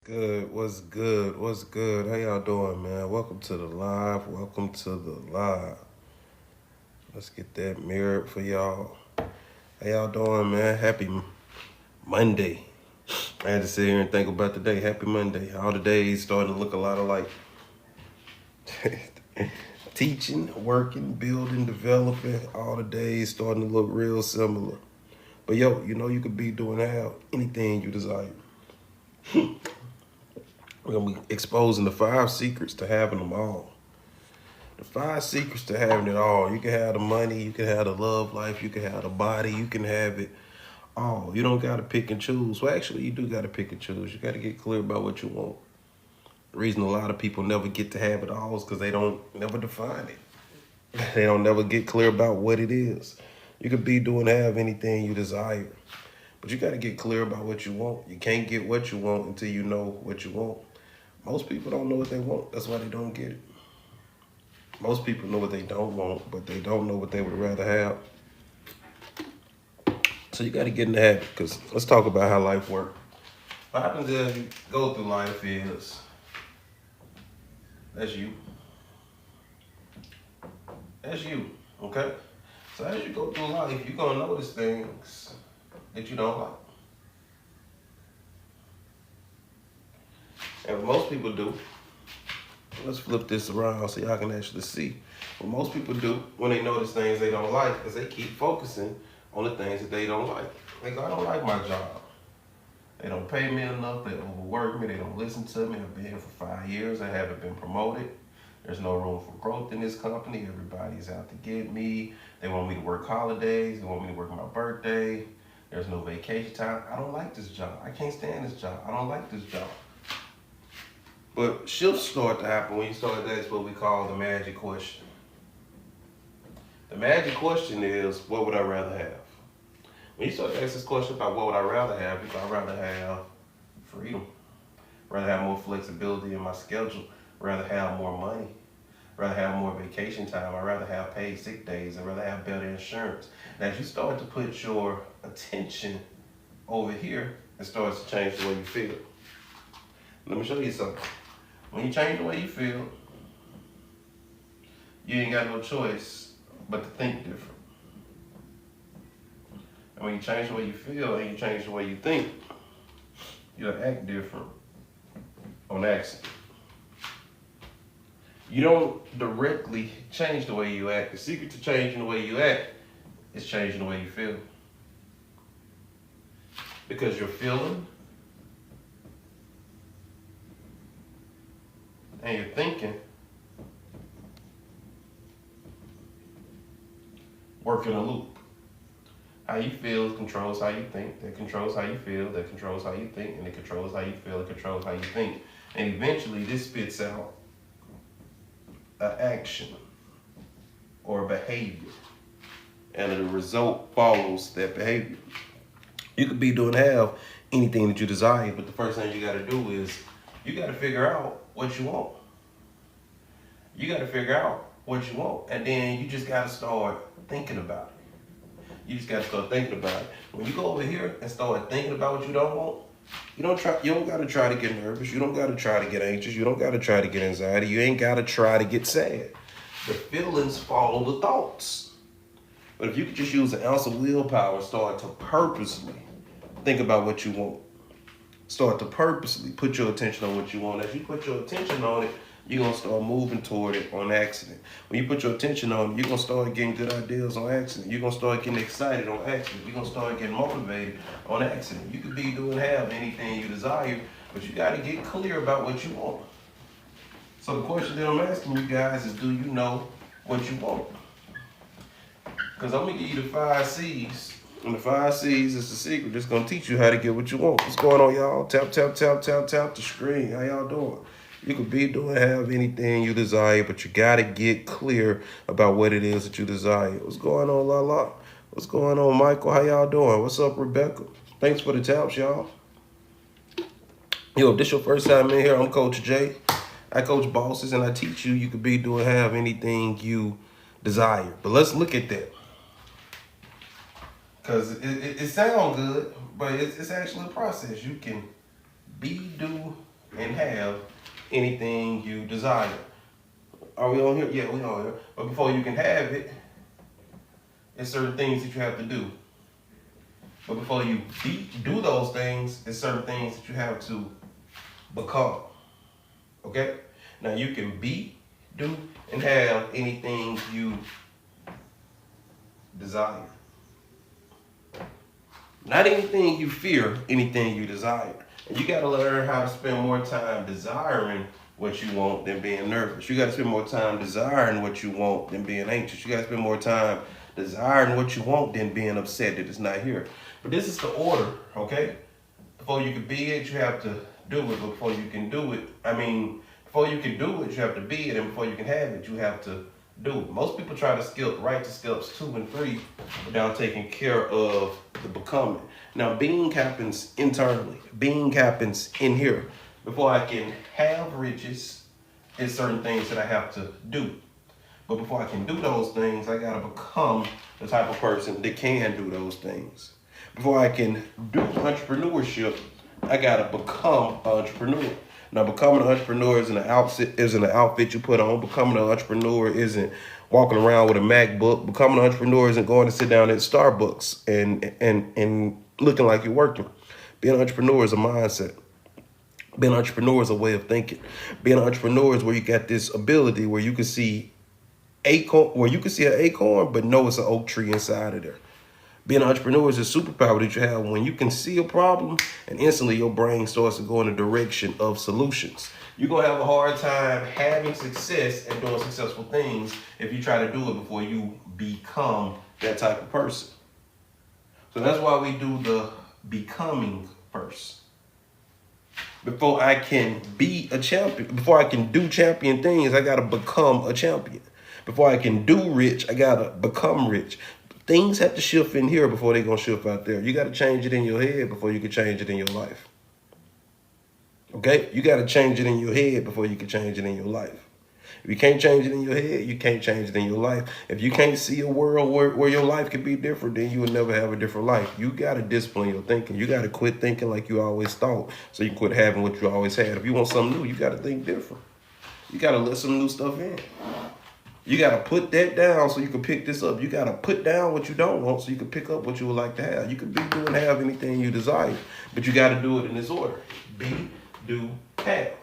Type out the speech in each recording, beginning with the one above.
Good, what's good? What's good? How y'all doing, man? Welcome to the live. Welcome to the live. Let's get that mirrored for y'all. How y'all doing, man? Happy Monday. I had to sit here and think about the day. Happy Monday. All the days starting to look a lot alike. Teaching, working, building, developing, all the days starting to look real similar. But yo, you know you could be doing anything you desire. We're gonna be exposing the 5 secrets to having them all. The 5 secrets to having it all. You can have the money, you can have the love life, you can have the body, you can have it all. You don't gotta pick and choose. Well, actually, you do gotta pick and choose. You gotta get clear about what you want. The reason a lot of people never get to have it all is because they don't never define it. They don't never get clear about what it is. You could be doing have anything you desire. But you gotta get clear about what you want. You can't get what you want until you know what you want. Most people don't know what they want. That's why they don't get it. Most people know what they don't want, but they don't know what they would rather have. So you got to get in the habit, because let's talk about how life works. What happens as you go through life is, that's you. That's you, okay? So as you go through life, you're going to notice things that you don't like. And what most people do, let's flip this around so y'all can actually see. What most people do when they notice things they don't like is they keep focusing on the things that they don't like. They go, I don't like my job. They don't pay me enough. They overwork me. They don't listen to me. I've been here for 5 years. I haven't been promoted. There's no room for growth in this company. Everybody's out to get me. They want me to work holidays. They want me to work my birthday. There's no vacation time. I don't like this job. I can't stand this job. I don't like this job. But shifts start to happen when you start to ask what we call the magic question. The magic question is, what would I rather have? When you start to ask this question about what would I rather have, I'd rather have freedom, rather have more flexibility in my schedule, rather have more money, rather have more vacation time, I'd rather have paid sick days, I'd rather have better insurance. Now, as you start to put your attention over here, it starts to change the way you feel. Let me show you something. When you change the way you feel, you ain't got no choice but to think different. And when you change the way you feel and you change the way you think, you'll act different on accident. You don't directly change the way you act. The secret to changing the way you act is changing the way you feel. Because you're feeling and you're thinking work in a loop. How you feel controls how you think. That controls how you feel. That controls how you think. And it controls how you feel. It controls how you think. And eventually this spits out an action or a behavior. And the result follows that behavior. You could be doing anything that you desire, but the first thing you got to do is you got to figure out what you want. You got to figure out what you want, and then you just got to start thinking about it. You just got to start thinking about it. When you go over here and start thinking about what you don't want, you don't got to try to get nervous. You don't got to try to get anxious. You don't got to try to get anxiety. You ain't got to try to get sad. The feelings follow the thoughts. But if you could just use an ounce of willpower and start to purposely think about what you want, start to purposely put your attention on what you want. As you put your attention on it, you're going to start moving toward it on accident. When you put your attention on it, you're going to start getting good ideas on accident. You're going to start getting excited on accident. You're going to start getting motivated on accident. You could be doing anything you desire, but you got to get clear about what you want. So the question that I'm asking you guys is, do you know what you want? Because I'm going to give you the 5 C's. And the 5 C's is the secret that's going to teach you how to get what you want. What's going on, y'all? Tap, tap, tap, tap, tap the screen. How y'all doing? You could be doing anything you desire, but you got to get clear about what it is that you desire. What's going on, Lala? What's going on, Michael? How y'all doing? What's up, Rebecca? Thanks for the taps, y'all. Yo, if this your first time in here, I'm Coach Jay. I coach bosses, and I teach you could be doing anything you desire. But let's look at that. Because it sounds good, but it's actually a process. You can do can have anything you desire. Are we on here? Yeah, we on here. But before you can have it, there's certain things that you have to do. But before you do those things, there's certain things that you have to become. Okay? Now you can be, do, and have anything you desire. Not anything you fear, anything you desire. And you gotta learn how to spend more time desiring what you want than being nervous. You gotta spend more time desiring what you want than being anxious. You gotta spend more time desiring what you want than being upset that it's not here. But this is the order, okay? Before you can be it, you have to do it. But before you can do it, before you can do it, you have to be it. And before you can have it, you have to do it. Most people try to skip right to steps 2 and 3 without taking care of the becoming. Now, being happens internally. Being happens in here. Before I can have riches, there's certain things that I have to do. But before I can do those things, I gotta become the type of person that can do those things. Before I can do entrepreneurship, I gotta become an entrepreneur. Now, becoming an entrepreneur isn't an outfit you put on. Becoming an entrepreneur isn't walking around with a MacBook. Becoming an entrepreneur isn't going to sit down at Starbucks and looking like you're working. Being an entrepreneur is a mindset. Being an entrepreneur is a way of thinking. Being an entrepreneur is where you got this ability where you can see an acorn, but know it's an oak tree inside of there. Being an entrepreneur is a superpower that you have when you can see a problem and instantly your brain starts to go in the direction of solutions. You're going to have a hard time having success and doing successful things if you try to do it before you become that type of person. So that's why we do the becoming first. Before I can be a champion, before I can do champion things, I got to become a champion. Before I can do rich, I got to become rich. Things have to shift in here before they're going to shift out there. You got to change it in your head before you can change it in your life. Okay? You got to change it in your head before you can change it in your life. If you can't change it in your head, you can't change it in your life. If you can't see a world where your life can be different, then you will never have a different life. You got to discipline your thinking. You got to quit thinking like you always thought so you can quit having what you always had. If you want something new, you got to think different. You got to let some new stuff in. You got to put that down so you can pick this up. You got to put down what you don't want so you can pick up what you would like to have. You can be, do, and have anything you desire, but you got to do it in this order. Be, do, have.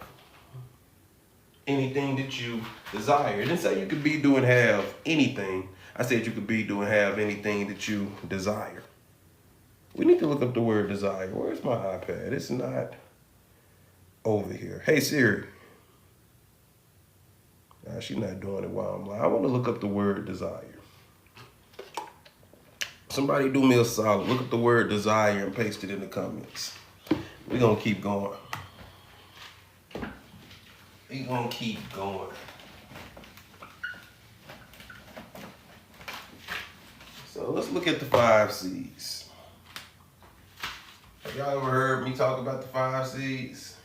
Anything that you desire. I didn't say you could be, do, and have anything. I said you could be, do, and have anything that you desire. We need to look up the word desire. Where's my iPad? It's not over here. Hey, Siri. She's not doing it while I'm live. I want to look up the word desire. Somebody do me a solid. Look up the word desire and paste it in the comments. We're going to keep going. We're going to keep going. So let's look at the 5 C's. Have y'all ever heard me talk about the 5 C's?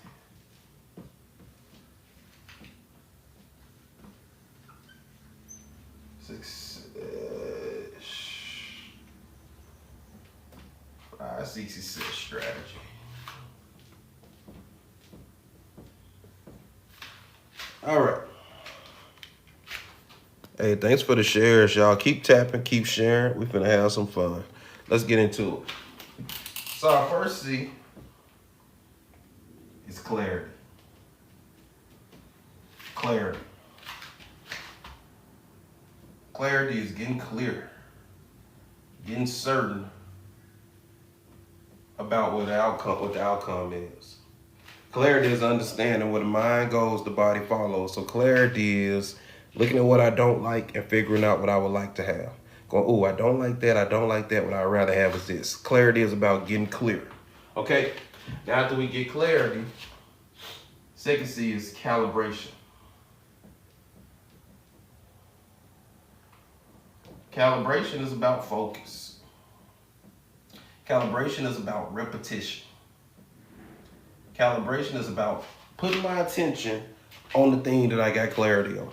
Success. 5 C's success strategy. All right. Hey, thanks for the shares, y'all. Keep tapping, keep sharing. We're finna have some fun. Let's get into it. So our first C is clarity. Clarity. Clarity is getting clear, getting certain about what the outcome is. Clarity is understanding where the mind goes, the body follows. So clarity is looking at what I don't like and figuring out what I would like to have. Going, oh, I don't like that. I don't like that. What I'd rather have is this. Clarity is about getting clear. Okay? Now, after we get clarity, second C is calibration. Calibration is about focus. Calibration is about repetition. Calibration is about putting my attention on the thing that I got clarity on.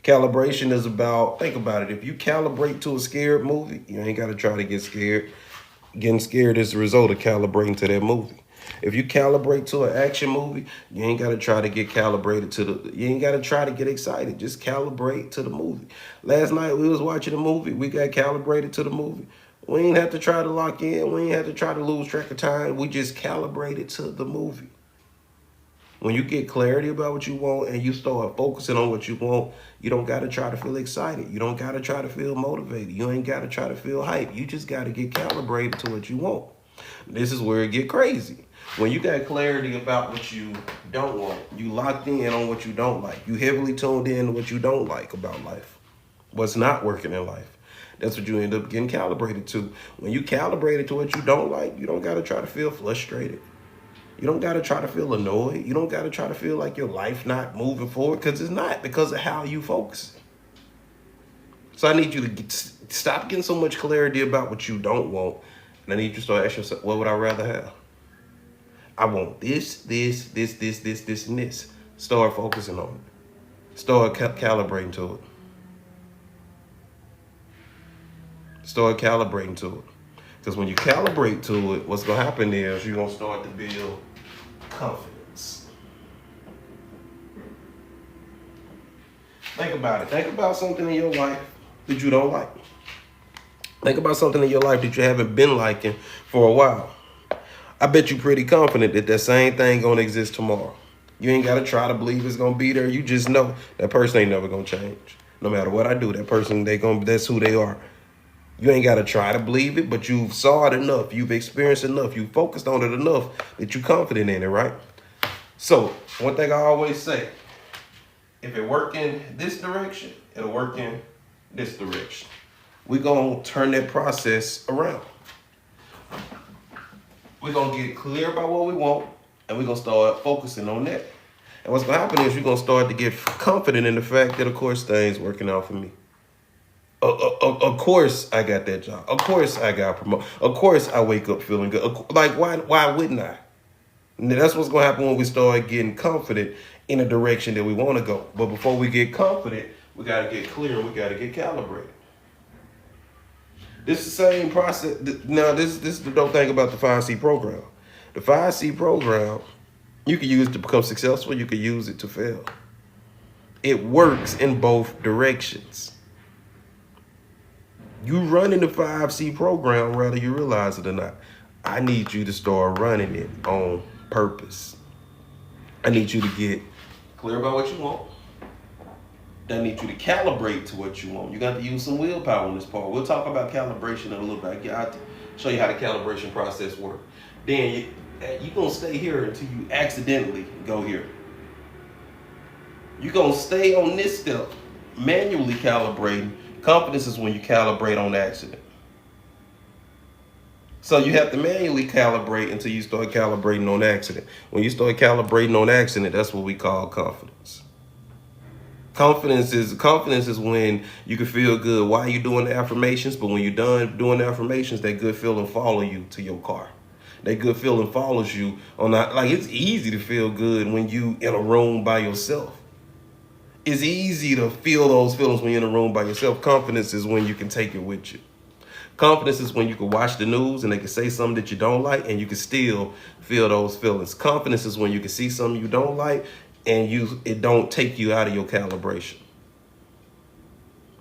Calibration is about, think about it, if you calibrate to a scared movie, you ain't got to try to get scared. Getting scared is the result of calibrating to that movie. If you calibrate to an action movie, you ain't gotta try to get calibrated to the. You ain't gotta try to get excited. Just calibrate to the movie. Last night we was watching a movie. We got calibrated to the movie. We ain't have to try to lock in. We ain't have to try to lose track of time. We just calibrated to the movie. When you get clarity about what you want and you start focusing on what you want, you don't got to try to feel excited. You don't got to try to feel motivated. You ain't got to try to feel hype. You just got to get calibrated to what you want. This is where it get crazy. When you got clarity about what you don't want, you locked in on what you don't like. You heavily tuned in to what you don't like about life. What's not working in life. That's what you end up getting calibrated to. When you calibrated to what you don't like, you don't got to try to feel frustrated. You don't got to try to feel annoyed. You don't got to try to feel like your life not moving forward, because it's not, because of how you focus. So I need you to stop getting so much clarity about what you don't want. And I need you to start asking yourself, what would I rather have? I want this, and this. Start focusing on it. Start calibrating to it. Start calibrating to it. Because when you calibrate to it, what's going to happen is you're going to start to build confidence. Think about it. Think about something in your life that you don't like. Think about something in your life that you haven't been liking for a while. I bet you're pretty confident that same thing going to exist tomorrow. You ain't got to try to believe it's going to be there. You just know that person ain't never going to change. No matter what I do, that person, that's who they are. You ain't got to try to believe it, but you've saw it enough. You've experienced enough. You focused on it enough that you're confident in it, right? So one thing I always say, if it work in this direction, it'll work in this direction. We're going to turn that process around. We're going to get clear about what we want, and we're going to start focusing on that. And what's going to happen is you're going to start to get confident in the fact that, of course, things working out for me. Of course I got that job. Of course I got promoted. Of course I wake up feeling good. Like, why wouldn't I? And that's what's going to happen when we start getting confident in a direction that we want to go. But before we get confident, we got to get clear and we got to get calibrated. This is the same process. Now, this is the dope thing about the 5C program. The 5C program, you can use it to become successful. You can use it to fail. It works in both directions. You running the 5C program, whether you realize it or not. I need you to start running it on purpose. I need you to get clear about what you want. I need you to calibrate to what you want. You got to use some willpower on this part. We'll talk about calibration in a little bit. I'll show you how the calibration process works. Then you're going to stay here until you accidentally go here. You're going to stay on this step, manually calibrating. Confidence is when you calibrate on accident. So you have to manually calibrate until you start calibrating on accident. When you start calibrating on accident, that's what we call confidence. Confidence is when you can feel good while you're doing the affirmations, but when you're done doing the affirmations, that good feeling follow you to your car. That good feeling follows you on that. Like, it's easy to feel good when you in a room by yourself. It's easy to feel those feelings when you're in a room by yourself. Confidence is when you can take it with you. Confidence is when you can watch the news and they can say something that you don't like and you can still feel those feelings. Confidence is when you can see something you don't like and it don't take you out of your calibration.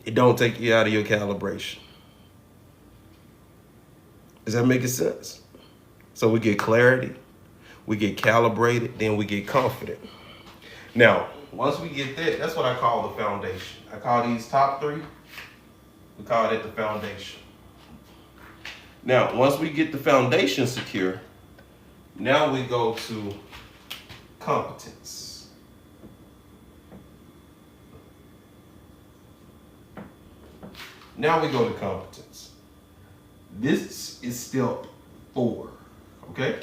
It don't take you out of your calibration. Is that making sense? So we get clarity, we get calibrated, then we get confident. Now, once we get that, that's what I call the foundation. I call these top three, we call that the foundation. Now, once we get the foundation secure, now we go to competence. Now we go to competence. This is step 4, okay?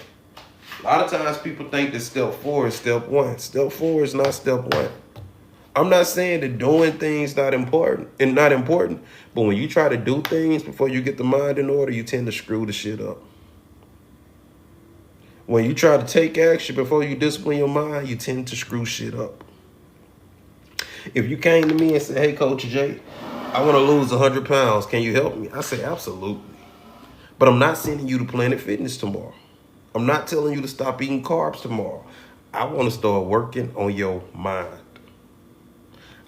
A lot of times people think that step 4 is step 1. Step 4 is not step 1. I'm not saying that doing things not important, but when you try to do things before you get the mind in order, you tend to screw the shit up. When you try to take action before you discipline your mind, you tend to screw shit up. If you came to me and said, hey, Coach Jay, I want to lose 100 pounds. Can you help me? I say, absolutely. But I'm not sending you to Planet Fitness tomorrow. I'm not telling you to stop eating carbs tomorrow. I want to start working on your mind.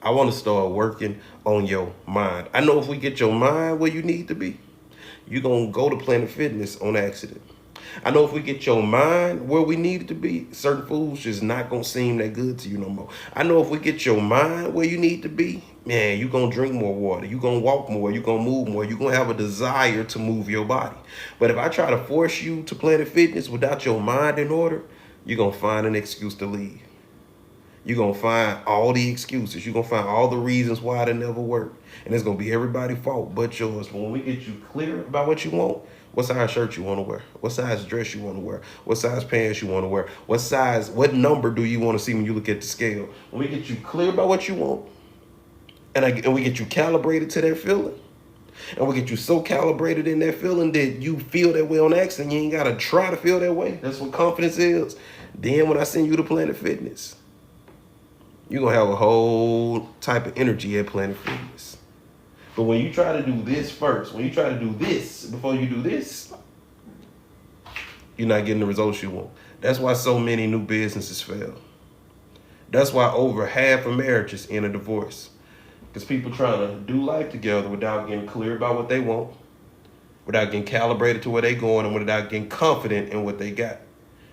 I want to start working on your mind. I know if we get your mind where you need to be, you're going to go to Planet Fitness on accident. I know if we get your mind where we need it to be, certain foods just not going to seem that good to you no more. I know if we get your mind where you need to be, man, you're going to drink more water. You're going to walk more. You're going to move more. You're going to have a desire to move your body. But if I try to force you to Planet Fitness without your mind in order, you're going to find an excuse to leave. You're going to find all the excuses. You're going to find all the reasons why it never worked. And it's going to be everybody's fault but yours. But when we get you clear about what you want, what size shirt you want to wear, what size dress you want to wear, what size pants you want to wear, what number do you want to see when you look at the scale. When we get you clear about what you want, and we get you calibrated to that feeling, and we get you so calibrated in that feeling that you feel that way on accident, you ain't got to try to feel that way. That's what confidence is. Then when I send you to Planet Fitness, you're going to have a whole type of energy at Planet Fitness. But when you try to do this first, when you try to do this before you do this, you're not getting the results you want. That's why so many new businesses fail. That's why over half of marriages end in divorce. Because people trying to do life together without getting clear about what they want, without getting calibrated to where they going, and without getting confident in what they got.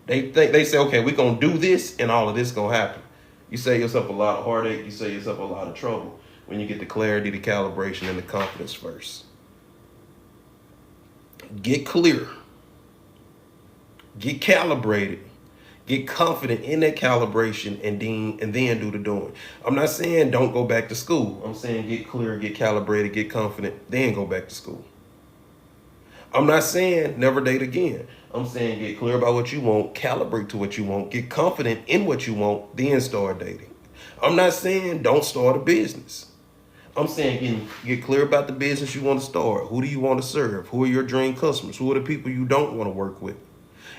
They say, okay, we're going to do this and all of this going to happen. You save yourself a lot of heartache. You save yourself a lot of trouble when you get the clarity, the calibration, and the confidence first. Get clear. Get calibrated. Get confident in that calibration and then do the doing. I'm not saying don't go back to school. I'm saying get clear, get calibrated, get confident, then go back to school. I'm not saying never date again. I'm saying get clear about what you want, calibrate to what you want, get confident in what you want, then start dating. I'm not saying don't start a business. I'm saying get clear about the business you want to start. Who do you want to serve? Who are your dream customers? Who are the people you don't want to work with?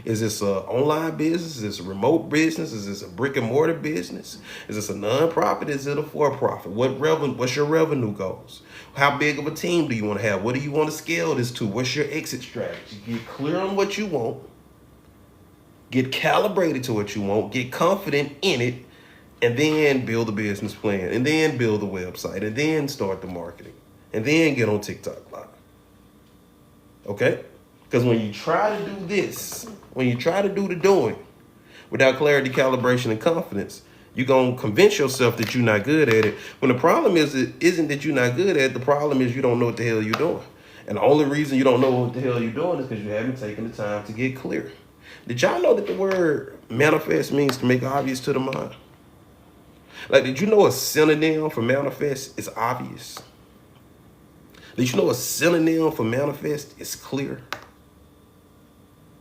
Is this an online business? Is this a remote business? Is this a brick and mortar business? Is this a nonprofit? Is it a for-profit? What's your revenue goals? How big of a team do you want to have? What do you want to scale this to? What's your exit strategy? Get clear on what you want. Get calibrated to what you want. Get confident in it. And then build a business plan. And then build a website. And then start the marketing. And then get on TikTok Live. Okay? Because when you try to do this, when you try to do the doing without clarity, calibration, and confidence, you're going to convince yourself that you're not good at it. When the problem isn't that you're not good at it, the problem is you don't know what the hell you're doing. And the only reason you don't know what the hell you're doing is because you haven't taken the time to get clear. Did y'all know that the word manifest means to make obvious to the mind? Like, did you know a synonym for manifest is obvious? Did you know a synonym for manifest is clear?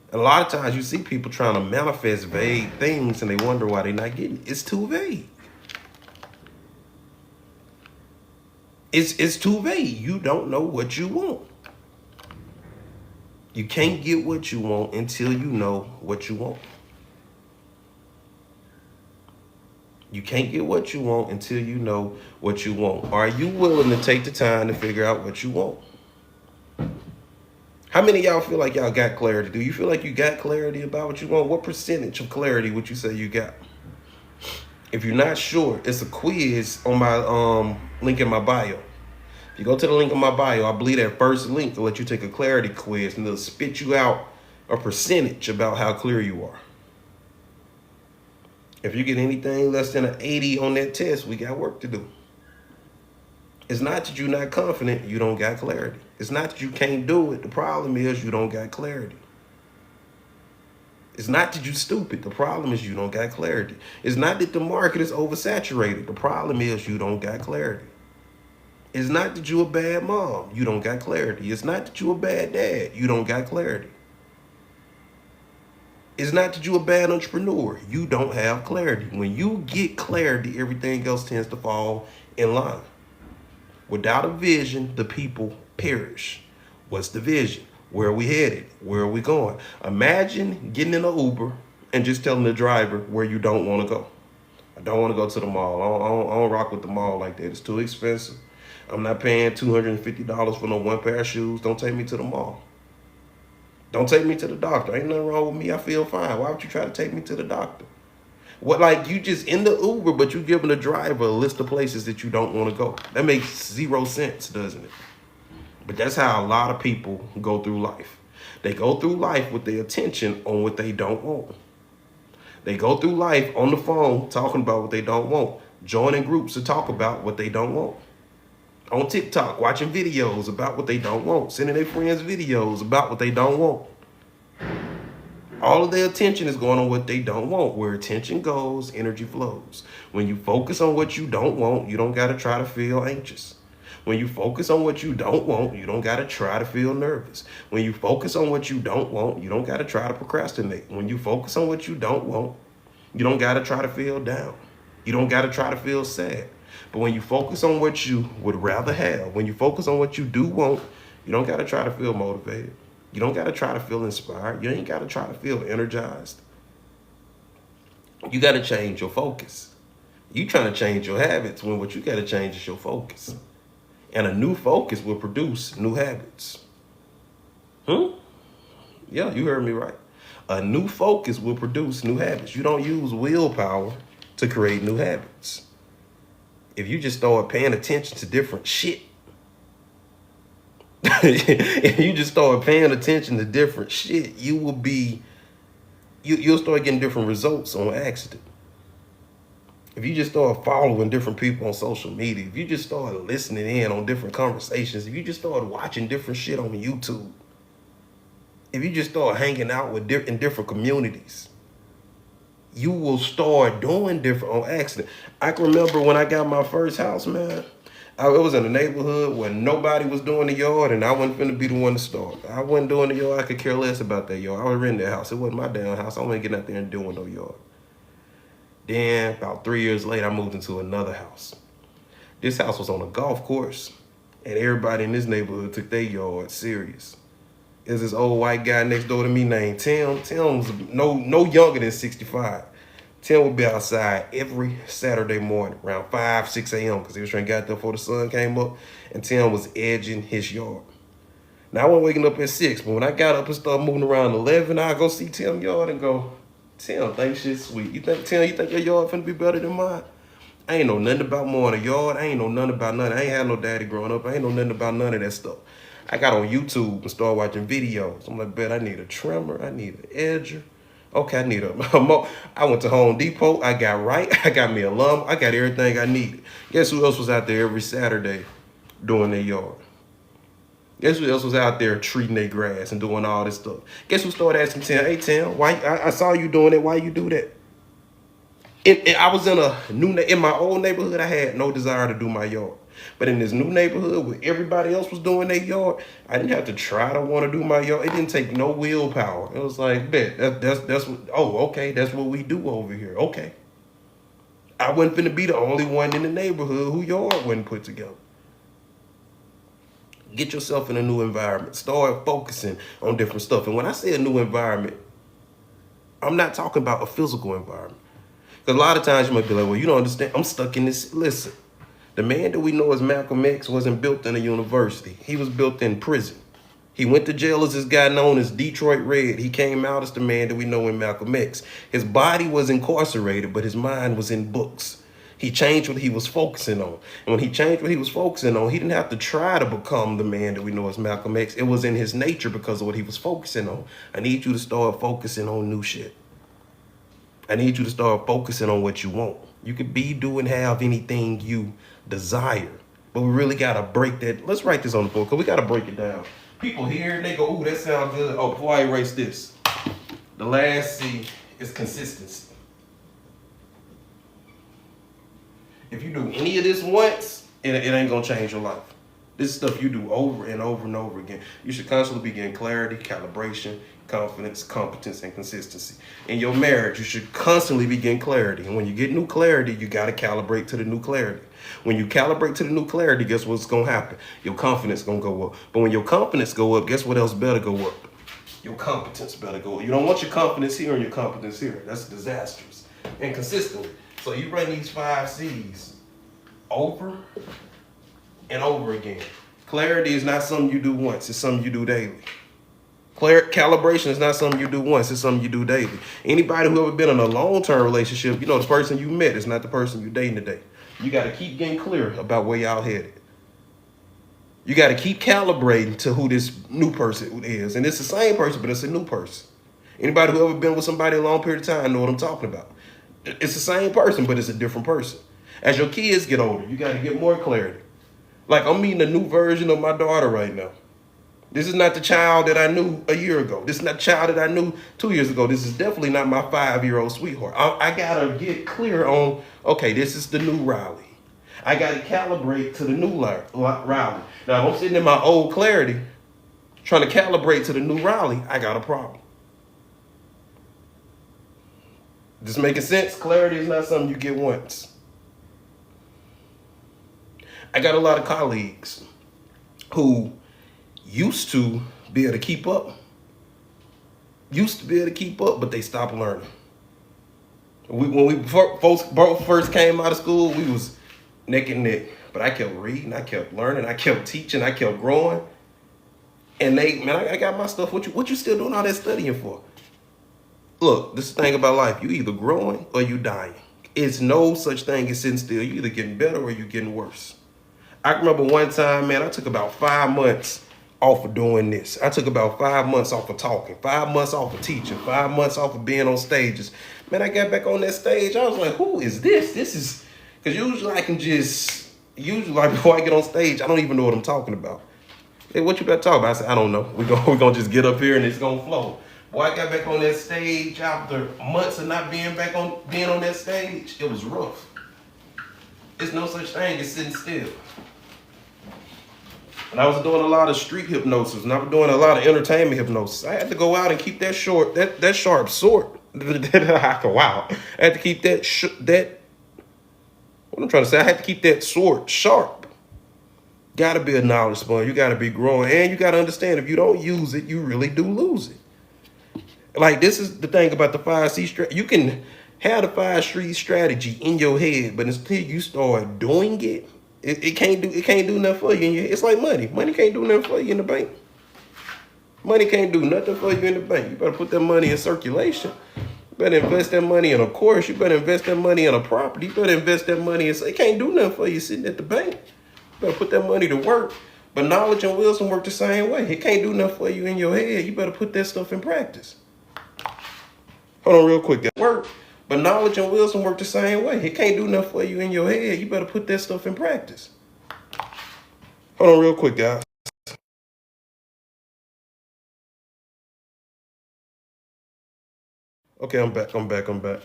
And a lot of times you see people trying to manifest vague things and they wonder why they're not getting it. It's too vague. It's too vague. You don't know what you want. You can't get what you want until you know what you want. You can't get what you want until you know what you want. Are you willing to take the time to figure out what you want? How many of y'all feel like y'all got clarity? Do you feel like you got clarity about what you want? What percentage of clarity would you say you got? If you're not sure, it's a quiz on my link in my bio. If you go to the link in my bio, I believe that first link will let you take a clarity quiz and it'll spit you out a percentage about how clear you are. If you get anything less than an 80 on that test, we got work to do. It's not that you're not confident, you don't got clarity. It's not that you can't do it. The problem is you don't got clarity. It's not that you're stupid. The problem is you don't got clarity. It's not that the market is oversaturated. The problem is you don't got clarity. It's not that you're a bad mom. You don't got clarity. It's not that you're a bad dad. You don't got clarity. It's not that you're a bad entrepreneur. You don't have clarity. When you get clarity, everything else tends to fall in line. Without a vision, the people perish. What's the vision? Where are we headed? Where are we going? Imagine getting in an Uber and just telling the driver where you don't want to go. I don't want to go to the mall. I don't rock with the mall like that. It's too expensive. I'm not paying $250 for no one pair of shoes. Don't take me to the mall. Don't take me to the doctor. Ain't nothing wrong with me. I feel fine. Why would you try to take me to the doctor? What, like, you just in the Uber, but you giving the driver a list of places that you don't want to go. That makes 0 sense, doesn't it? But that's how a lot of people go through life. They go through life with their attention on what they don't want. They go through life on the phone talking about what they don't want, joining groups to talk about what they don't want. On TikTok, watching videos about what they don't want, sending their friends videos about what they don't want. All of their attention is going on what they don't want. Where attention goes, energy flows. When you focus on what you don't want, you don't got to try to feel anxious. When you focus on what you don't want, you don't got to try to feel nervous. When you focus on what you don't want, you don't got to try to procrastinate. When you focus on what you don't want, you don't got to try to feel down. You don't got to try to feel sad. But when you focus on what you would rather have, when you focus on what you do want, you don't got to try to feel motivated. You don't got to try to feel inspired. You ain't got to try to feel energized. You got to change your focus. You trying to change your habits when what you got to change is your focus. And a new focus will produce new habits. Yeah, you heard me right. A new focus will produce new habits. You don't use willpower to create new habits. If you just start paying attention to different shit, if you just start paying attention to different shit, you'll start getting different results on accident. If you just start following different people on social media, if you just start listening in on different conversations, if you just start watching different shit on YouTube, if you just start hanging out with in different communities, you will start doing different on accident. I can remember when I got my first house, man. It was in a neighborhood where nobody was doing the yard, and I wasn't finna be the one to start. I wasn't doing the yard. I could care less about that yard. I was renting that house. It wasn't my damn house. I wasn't getting out there and doing no yard. Then, about 3 years later, I moved into another house. This house was on a golf course, and everybody in this neighborhood took their yard serious. There's this old white guy next door to me named Tim. Tim was no younger than 65. Tim would be outside every Saturday morning around 5, 6 a.m. because he was trying to get out there before the sun came up, and Tim was edging his yard. Now, I wasn't waking up at 6, but when I got up and started moving around 11, I'd go see Tim's yard and go, Tim, think shit's sweet. Tim, you think your yard finna be better than mine? I ain't know nothing about mowing a yard. I ain't know nothing about nothing. I ain't had no daddy growing up. I ain't know nothing about none of that stuff. I got on YouTube and started watching videos. I'm like, bet I need a trimmer. I need an edger. Okay, I need I went to Home Depot. I got I got me a lawnmower. I got everything I needed. Guess who else was out there every Saturday doing their yard? Guess who else was out there treating their grass and doing all this stuff? Guess who started asking Tim, hey, Tim, why I saw you doing it. Why you do that? I was in my old neighborhood. I had no desire to do my yard. But in this new neighborhood where everybody else was doing their yard, I didn't have to try to want to do my yard. It didn't take no willpower. It was like, bet, that's what, oh, okay, that's what we do over here. Okay. I wasn't finna be the only one in the neighborhood who yard wasn't put together. Get yourself in a new environment. Start focusing on different stuff. And when I say a new environment, I'm not talking about a physical environment. Because a lot of times you might be like, well, you don't understand. I'm stuck in this. Listen. The man that we know as Malcolm X wasn't built in a university. He was built in prison. He went to jail as this guy known as Detroit Red. He came out as the man that we know in Malcolm X. His body was incarcerated, but his mind was in books. He changed what he was focusing on. And when he changed what he was focusing on, he didn't have to try to become the man that we know as Malcolm X. It was in his nature because of what he was focusing on. I need you to start focusing on new shit. I need you to start focusing on what you want. You could be, do, and have anything you desire. But we really got to break that. Let's write this on the board because we got to break it down. People hear and they go, ooh, that sounds good. Oh, before I erase this, the last C is consistency. If you do any of this once, it ain't going to change your life. This is stuff you do over and over and over again. You should constantly be getting clarity, calibration, confidence, competence, and consistency. In your marriage, you should constantly be getting clarity. And when you get new clarity, you got to calibrate to the new clarity. When you calibrate to the new clarity, guess what's going to happen? Your confidence going to go up. But when your confidence go up, guess what else better go up? Your competence better go up. You don't want your confidence here and your competence here. That's disastrous. And consistently. So you run these 5 C's over and over again. Clarity is not something you do once. It's something you do daily. Calibration is not something you do once. It's something you do daily. Anybody who ever been in a long-term relationship, you know, the person you met is not the person you dating today. You got to keep getting clear about where y'all headed. You got to keep calibrating to who this new person is. And it's the same person, but it's a new person. Anybody who ever been with somebody a long period of time know what I'm talking about. It's the same person, but it's a different person. As your kids get older, you got to get more clarity. Like, I'm meeting a new version of my daughter right now. This is not the child that I knew a year ago. This is not the child that I knew 2 years ago. This is definitely not my 5-year-old sweetheart. I got to get clear on, okay, this is the new Riley. I got to calibrate to the new Riley. Now, if I'm sitting in my old clarity, trying to calibrate to the new Riley, I got a problem. This making sense? Clarity is not something you get once. I got a lot of colleagues who used to be able to keep up. But they stopped learning. When we both first came out of school, we was neck and neck. But I kept reading, I kept learning, I kept teaching, I kept growing. And I got my stuff. What you still doing all that studying for? Look, this is the thing about life. You either growing or you dying. It's no such thing as sitting still. You either getting better or you getting worse. I remember one time, man, I took about 5 months off of doing this. I took about 5 months off of talking, 5 months off of teaching, 5 months off of being on stages. Man, I got back on that stage. I was like, who is this? This is, because usually like before I get on stage, I don't even know what I'm talking about. Hey, what you got to talk about? I said, I don't know. We're gonna just get up here and it's going to flow. Boy, I got back on that stage after months of not being on that stage. It was rough. There's no such thing as sitting still. And I was doing a lot of street hypnosis, and I was doing a lot of entertainment hypnosis. I had to go out and keep that sharp sword. Wow. I had to keep what I'm trying to say, I had to keep that sword sharp. Gotta be a knowledge sponge. You gotta be growing. And you gotta understand, if you don't use it, you really do lose it. Like, this is the thing about the 5C strategy. You can have the 5C strategy in your head, but until you start doing it, it can't do nothing for you. It's like money. Money can't do nothing for you in the bank. Money can't do nothing for you in the bank. You better put that money in circulation. You better invest that money in a course. You better invest that money in a property. You better invest that money in. It can't do nothing for you sitting at the bank. You better put that money to work. But knowledge and wisdom work the same way. It can't do nothing for you in your head. You better put that stuff in practice. Hold on real quick, guys. Work. But knowledge and wisdom work the same way. It can't do nothing for you in your head. You better put that stuff in practice. Hold on real quick, guys. Okay, I'm back. But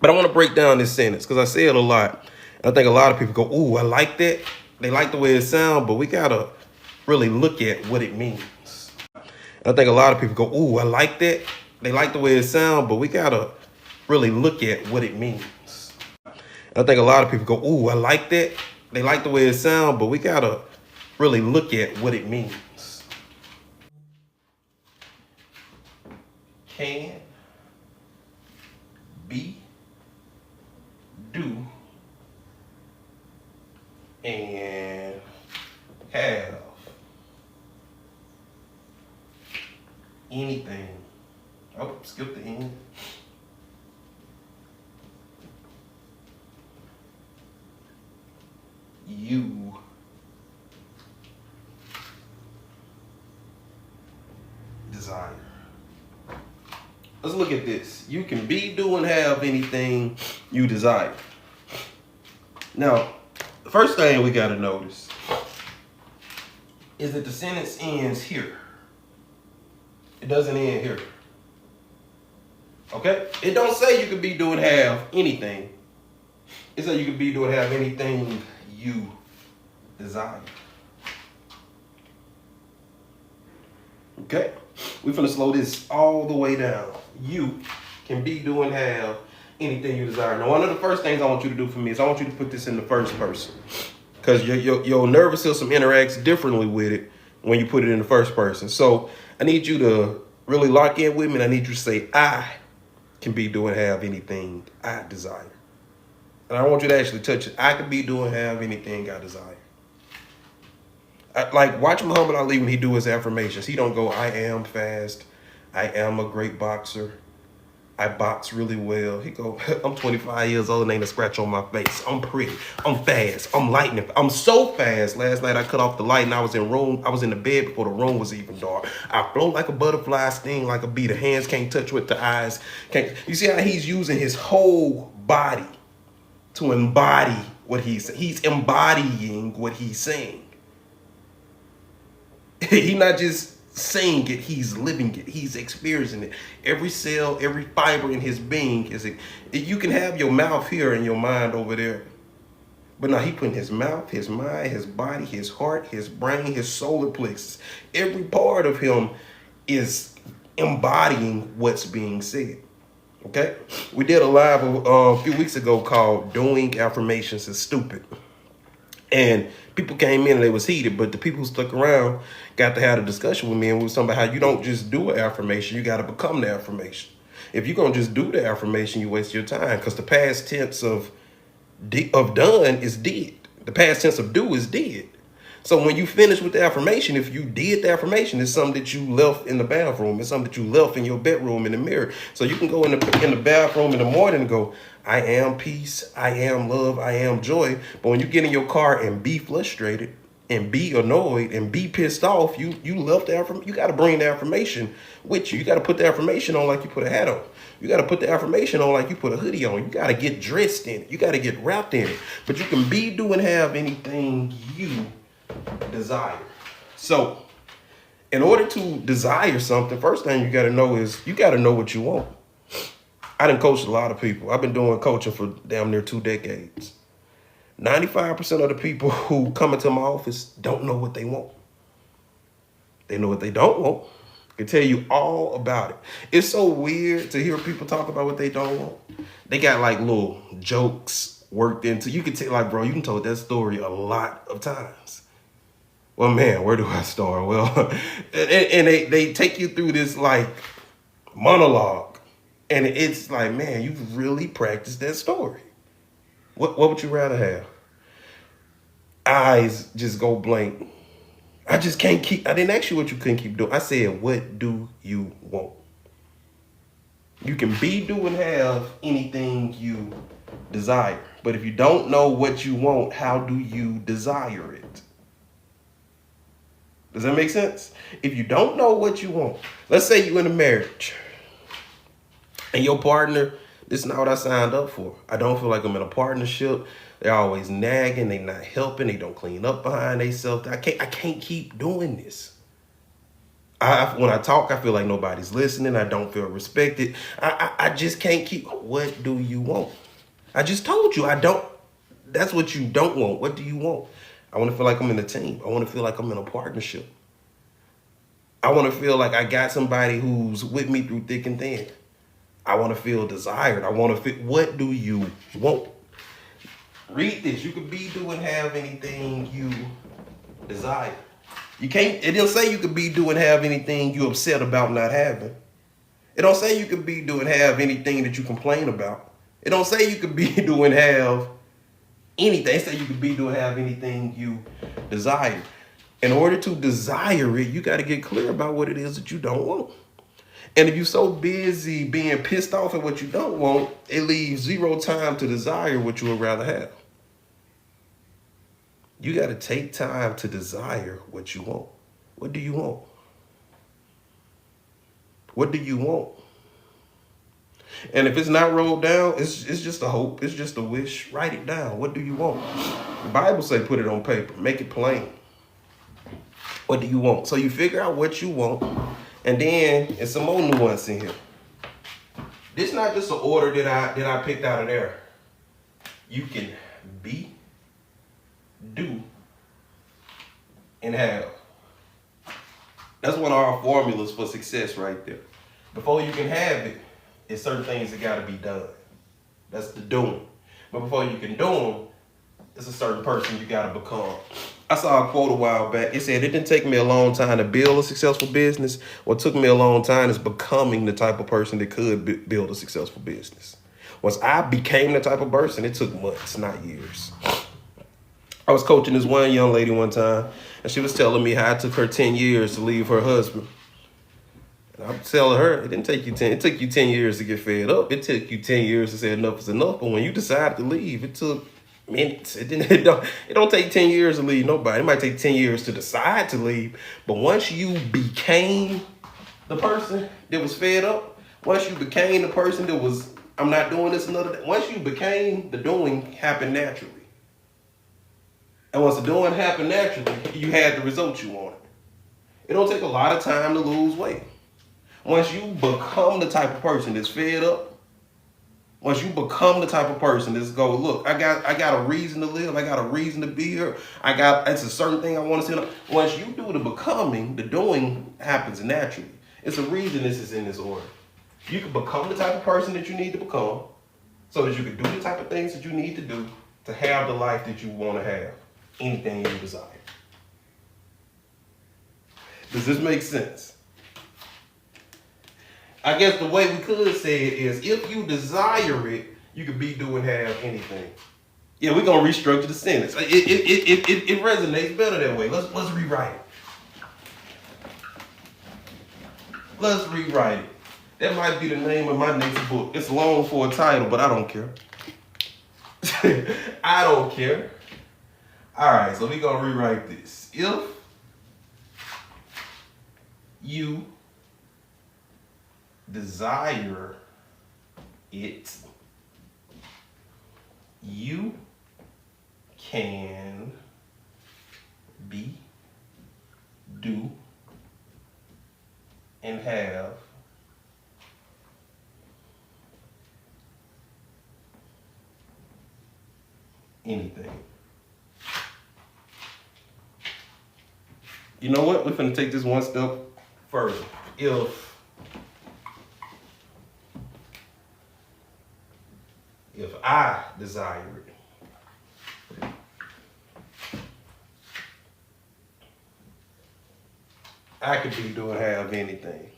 I want to break down this sentence because I say it a lot. I think a lot of people go, ooh, I like that. They like the way it sounds, but we got to really look at what it means. I think a lot of people go, ooh, I like that. They like the way it sounds, but we got to really look at what it means. I think a lot of people go, ooh, I like that. They like the way it sounds, but we got to really look at what it means. Can, be, do, and have anything. Oh, skip the end. You desire. Let's look at this. You can be, do, and have anything you desire. Now, the first thing we got to notice is that the sentence ends here. It doesn't end here. Okay? It don't say you can be, do, and have anything. It says you can be, do, and have anything you desire. Okay? We're finna slow this all the way down. You can be, do, and have anything you desire. Now, one of the first things I want you to do for me is I want you to put this in the first person. Because your nervous system interacts differently with it when you put it in the first person. So I need you to really lock in with me, and I need you to say, I can be, do, and have anything I desire. And I want you to actually touch it. I can be, do, and have anything I desire. Like, watch Muhammad Ali when he do his affirmations. He don't go, I am fast. I am a great boxer. I box really well. He go, I'm 25 years old and ain't a scratch on my face. I'm pretty. I'm fast. I'm lightning. I'm so fast. Last night I cut off the light and I was in the bed before the room was even dark. I float like a butterfly, sting like a bee. The hands can't touch with the eyes. Can't. You see how he's using his whole body to embody what he's embodying what he's saying. He not just saying it, he's living it, he's experiencing it. Every cell, every fiber in his being is it. You can have your mouth here and your mind over there. But now he putting his mouth, his mind, his body, his heart, his brain, his solar plexus. Every part of him is embodying what's being said. Okay? We did a live a few weeks ago called Doing Affirmations is Stupid. And people came in and they was heated, but the people who stuck around got to have a discussion with me, and we was talking about how you don't just do an affirmation, you got to become the affirmation. If you're going to just do the affirmation, you waste your time, because the past tense of done is did. The past tense of do is did. So when you finish with the affirmation, if you did the affirmation, it's something that you left in the bathroom. It's something that you left in your bedroom in the mirror. So you can go in the bathroom in the morning and go, I am peace, I am love, I am joy. But when you get in your car and be frustrated and be annoyed and be pissed off, you left the affirmation. You got to bring the affirmation with you. You got to put the affirmation on like you put a hat on. You got to put the affirmation on like you put a hoodie on. You got to get dressed in it. You got to get wrapped in it. But you can be, do, and have anything you desire. So in order to desire something, first thing you got to know is you got to know what you want. I done coached a lot of people. I've been doing coaching for damn near 2 decades. 95% of the people who come into my office don't know what they want. They know what they don't want. I can tell you all about it. It's so weird to hear people talk about what they don't want. They got like little jokes worked into. You can tell, like, bro, you can tell that story a lot of times. Well, man, where do I start? Well, and they take you through this like monologue. And it's like, man, you've really practiced that story. What would you rather have? Eyes just go blank. I just can't keep. I didn't ask you what you couldn't keep doing. I said, what do you want? You can be, do, and have anything you desire. But if you don't know what you want, how do you desire it? Does that make sense? If you don't know what you want, let's say you're in a marriage. And your partner, this is not what I signed up for. I don't feel like I'm in a partnership. They're always nagging. They're not helping. They don't clean up behind themselves. I can't keep doing this. When I talk, I feel like nobody's listening. I don't feel respected. I just can't keep. What do you want? I just told you I don't. That's what you don't want. What do you want? I want to feel like I'm in a team. I want to feel like I'm in a partnership. I want to feel like I got somebody who's with me through thick and thin. I want to feel desired. I want to feel. What do you want? Read this. You could be, do, and have anything you desire. You can't. It didn't say you could be, do, and have anything you upset about not having. It don't say you could be, do, and have anything that you complain about. It don't say you could be, do, and have anything. It say you could be, do, and have anything you desire. In order to desire it, you got to get clear about what it is that you don't want. And if you're so busy being pissed off at what you don't want, it leaves zero time to desire what you would rather have. You got to take time to desire what you want. What do you want? What do you want? And if it's not rolled down, it's just a hope. It's just a wish. Write it down. What do you want? The Bible say put it on paper. Make it plain. What do you want? So you figure out what you want. And then it's some more nuance in here. This is not just an order that I picked out of there. You can be, do, and have. That's one of our formulas for success right there. Before you can have it, it's certain things that got to be done. That's the doing. But before you can do them, it's a certain person you got to become. I saw a quote a while back. It said, it didn't take me a long time to build a successful business. What took me a long time is becoming the type of person that could build a successful business. Once I became the type of person, it took months, not years. I was coaching this one young lady one time, and she was telling me how it took her 10 years to leave her husband. And I'm telling her, it didn't take you 10. It took you 10 years to get fed up. It took you 10 years to say enough is enough. But when you decided to leave, it took minutes. It don't take 10 years to leave nobody. It might take 10 years to decide to leave. But once you became the person that was fed up, once you became the person that was, I'm not doing this another day. Once you became, the doing happened naturally. And once the doing happened naturally, you had the results you wanted. It don't take a lot of time to lose weight. Once you become the type of person that's fed up, once you become the type of person that's go, look, I got a reason to live, I got a reason to be here, it's a certain thing I want to see. Once you do the becoming, the doing happens naturally. It's a reason this is in this order. You can become the type of person that you need to become so that you can do the type of things that you need to do to have the life that you want to have. Anything you desire. Does this make sense? I guess the way we could say it is, if you desire it, you could be, do, and have anything. Yeah, we're gonna restructure the sentence. It resonates better that way. Let's rewrite it. Let's rewrite it. That might be the name of my next book. It's long for a title, but I don't care. I don't care. All right, so we're going to rewrite this. If you desire it, you can be, do, and have anything. You know what? We're finna take this one step further. If I desire it, I could be, do, and have anything.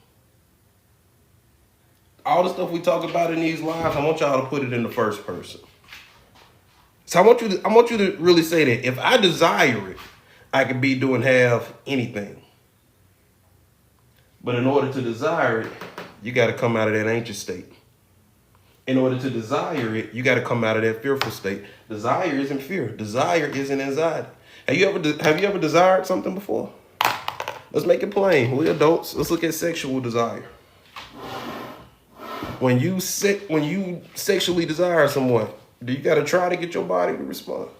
All the stuff we talk about in these lives, I want y'all to put it in the first person. So I want you to really say that if I desire it, I could be, do, and have anything. But in order to desire it, you got to come out of that anxious state. In order to desire it, you got to come out of that fearful state. Desire isn't fear. Desire isn't anxiety. Have you ever desired something before? Let's make it plain. We're adults. Let's look at sexual desire. When you sexually desire someone, do you got to try to get your body to respond?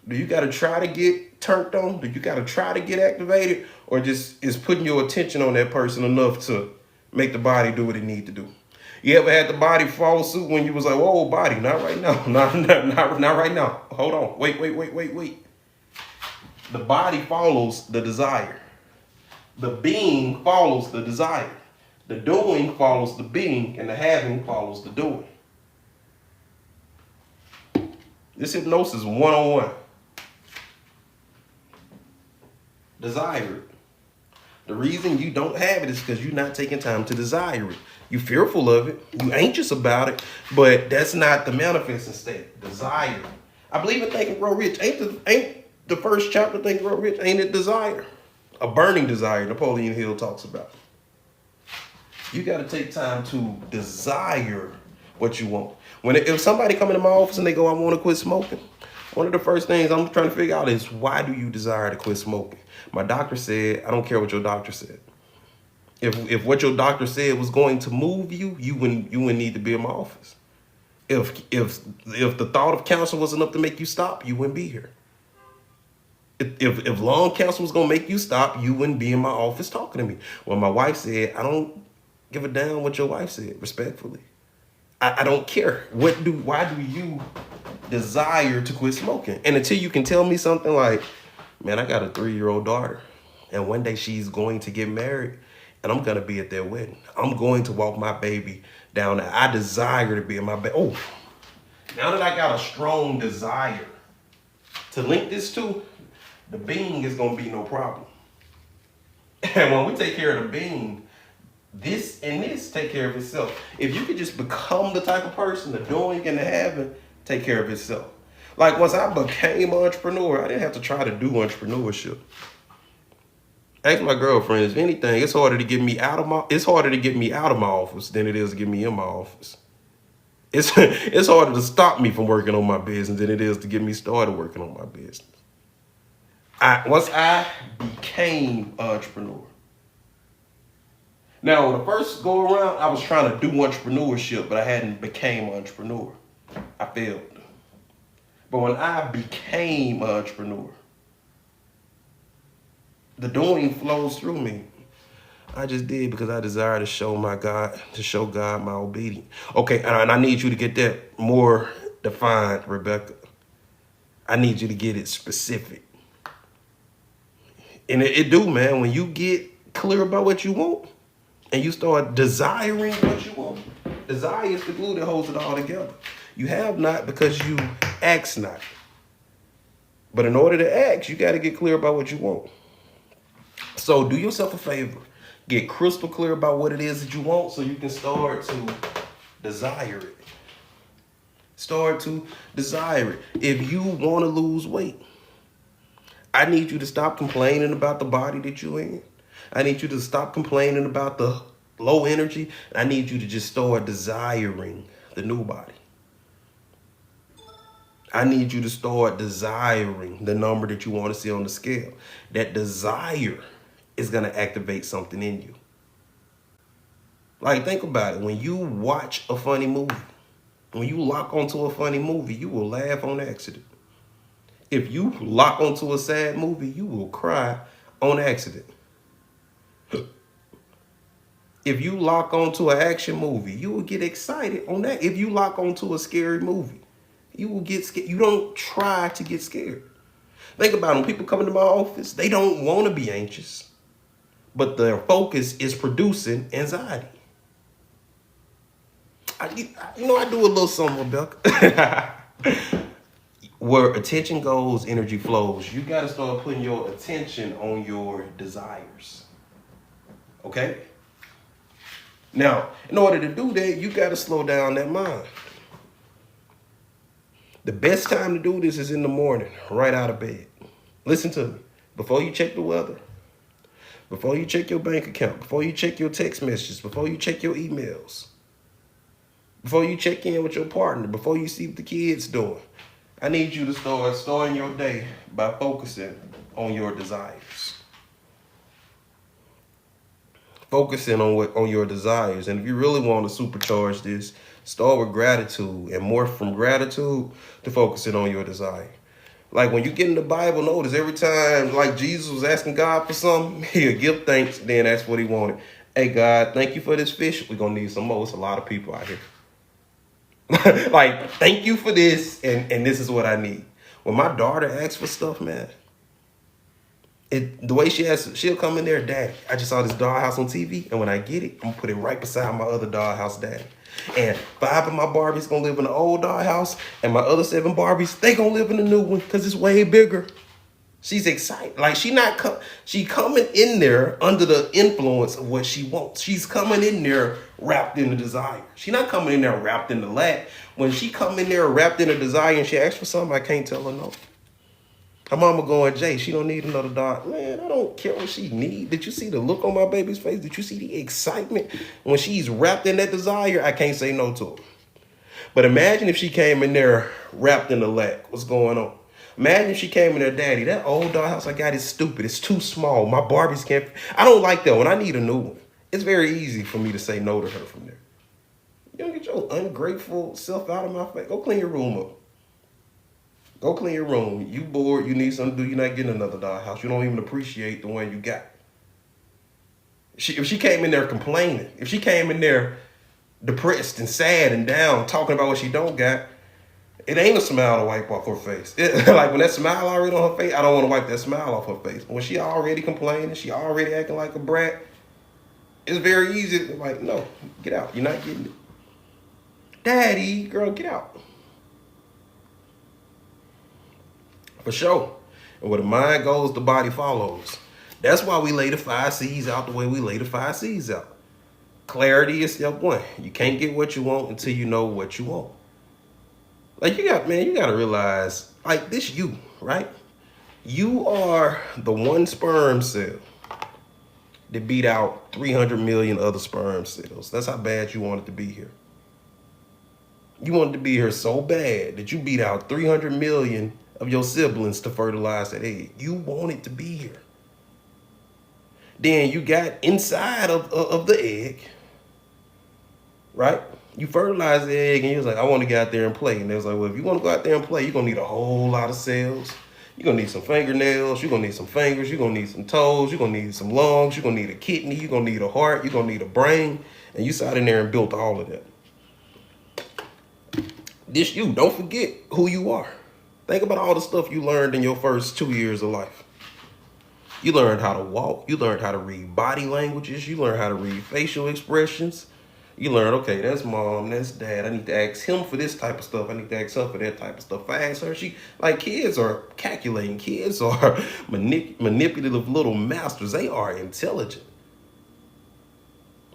Do you got to try to get turned on? Do you got to try to get activated? Or just is putting your attention on that person enough to make the body do what it need to do? You ever had the body follow suit when you was like, whoa, body, not right now. Not right now. Hold on. Wait. The body follows the desire. The being follows the desire. The doing follows the being, and the having follows the doing. This hypnosis 101. Desire it. The reason you don't have it is because you're not taking time to desire it. You're fearful of it. You're anxious about it. But that's not the manifesting state. Desire. I believe in Think and Grow Rich. Ain't the first chapter Think and Grow Rich? Ain't it desire? A burning desire Napoleon Hill talks about. You got to take time to desire what you want. If somebody come into my office and they go, I want to quit smoking, one of the first things I'm trying to figure out is, why do you desire to quit smoking? My doctor said, I don't care what your doctor said. If what your doctor said was going to move you, you wouldn't need to be in my office. If the thought of cancer was enough to make you stop, you wouldn't be here. If lung cancer was gonna make you stop, you wouldn't be in my office talking to me. Well, my wife said, I don't give a damn what your wife said, respectfully. I don't care. Why do you desire to quit smoking? And until you can tell me something like, man, I got a 3-year-old daughter, and one day she's going to get married, and I'm gonna be at their wedding. I'm going to walk my baby down there. I desire to be in my baby. Oh, now that I got a strong desire to link this to, the being is gonna be no problem. And when we take care of the being, this and this take care of itself. If you could just become the type of person, the doing and the having, take care of itself. Like once I became an entrepreneur, I didn't have to try to do entrepreneurship. Ask my girlfriend, if anything, it's harder to get me out of my office than it is to get me in my office. It's harder to stop me from working on my business than it is to get me started working on my business. Once I became an entrepreneur. Now, the first go around, I was trying to do entrepreneurship, but I hadn't became an entrepreneur. I failed. But when I became an entrepreneur, the doing flows through me. I just did because I desire to show God my obedience. Okay, and I need you to get that more defined, Rebecca. I need you to get it specific. And it do, man, when you get clear about what you want and you start desiring what you want. Desire is the glue that holds it all together. You have not because you ask not. But in order to ask, you got to get clear about what you want. So do yourself a favor. Get crystal clear about what it is that you want so you can start to desire it. Start to desire it. If you want to lose weight, I need you to stop complaining about the body that you're in. I need you to stop complaining about the low energy. I need you to just start desiring the new body. I need you to start desiring the number that you want to see on the scale. That desire is going to activate something in you. Like, think about it. When you watch a funny movie, when you lock onto a funny movie, you will laugh on accident. If you lock onto a sad movie, you will cry on accident. If you lock onto an action movie, you will get excited on that. If you lock onto a scary movie, you will get scared. You don't try to get scared. Think about it. When people come into my office, they don't want to be anxious, but their focus is producing anxiety. I do a little something, Rebecca. Where attention goes, energy flows. You got to start putting your attention on your desires. Okay? Now, in order to do that, you got to slow down that mind. The best time to do this is in the morning, right out of bed. Listen to me. Before you check the weather, before you check your bank account, before you check your text messages, before you check your emails, before you check in with your partner, before you see what the kids doing, I need you to start starting your day by focusing on your desires. Focusing on your desires. And if you really want to supercharge this, start with gratitude and morph from gratitude to focusing on your desire. Like when you get in the Bible, notice every time like Jesus was asking God for something, he'll give thanks, then that's what he wanted. Hey God, thank you for this fish. We're going to need some more. It's a lot of people out here. Like, thank you for this, and this is what I need. When my daughter asks for stuff, man, the way she asks, she'll come in there, Daddy, I just saw this dollhouse on TV, and when I get it, I'm going to put it right beside my other dollhouse, Daddy. And 5 of my Barbies going to live in the old dollhouse, and my other 7 Barbies, they going to live in the new one because it's way bigger. She's excited. Like, she coming in there under the influence of what she wants. She's coming in there wrapped in the desire. She's not coming in there wrapped in the lack. When she come in there wrapped in a desire and she asks for something, I can't tell her no. Her mama going, Jay, she don't need another dog. Man, I don't care what she need. Did you see the look on my baby's face? Did you see the excitement? When she's wrapped in that desire, I can't say no to her. But imagine if she came in there wrapped in the lack. What's going on? Imagine if she came in there, Daddy, that old dollhouse I got is stupid. It's too small. My Barbies can't. I don't like that one. I need a new one. It's very easy for me to say no to her from there. You don't get your ungrateful self out of my face. Go clean your room up. Go clean your room. You bored. You need something to do. You're not getting another dollhouse. You don't even appreciate the one you got. If she came in there complaining, if she came in there depressed and sad and down, talking about what she don't got, it ain't a smile to wipe off her face. Like when that smile already on her face, I don't want to wipe that smile off her face. But when she already complaining, she already acting like a brat, it's very easy to like, no, get out. You're not getting it. Daddy, girl, get out. For sure. And where the mind goes, the body follows. That's why we lay the 5 C's out the way we lay the 5 C's out. Clarity is step 1. You can't get what you want until you know what you want. Like you gotta realize, like this you, right? You are the one sperm cell that beat out 300 million other sperm cells. That's how bad you wanted to be here. You wanted to be here so bad that you beat out 300 million of your siblings to fertilize that egg. You wanted to be here. Then you got inside of the egg, right? You fertilized the egg and you was like, I want to get out there and play. And they was like, well, if you want to go out there and play, you're going to need a whole lot of cells. You're going to need some fingernails. You're going to need some fingers. You're going to need some toes. You're going to need some lungs. You're going to need a kidney. You're going to need a heart. You're going to need a brain. And you sat in there and built all of that. This you. Don't forget who you are. Think about all the stuff you learned in your first 2 years of life. You learned how to walk. You learned how to read body languages. You learned how to read facial expressions. You learn, okay, that's mom, that's dad. I need to ask him for this type of stuff. I need to ask her for that type of stuff. If I ask her, kids are calculating. Kids are manipulative little masters. They are intelligent.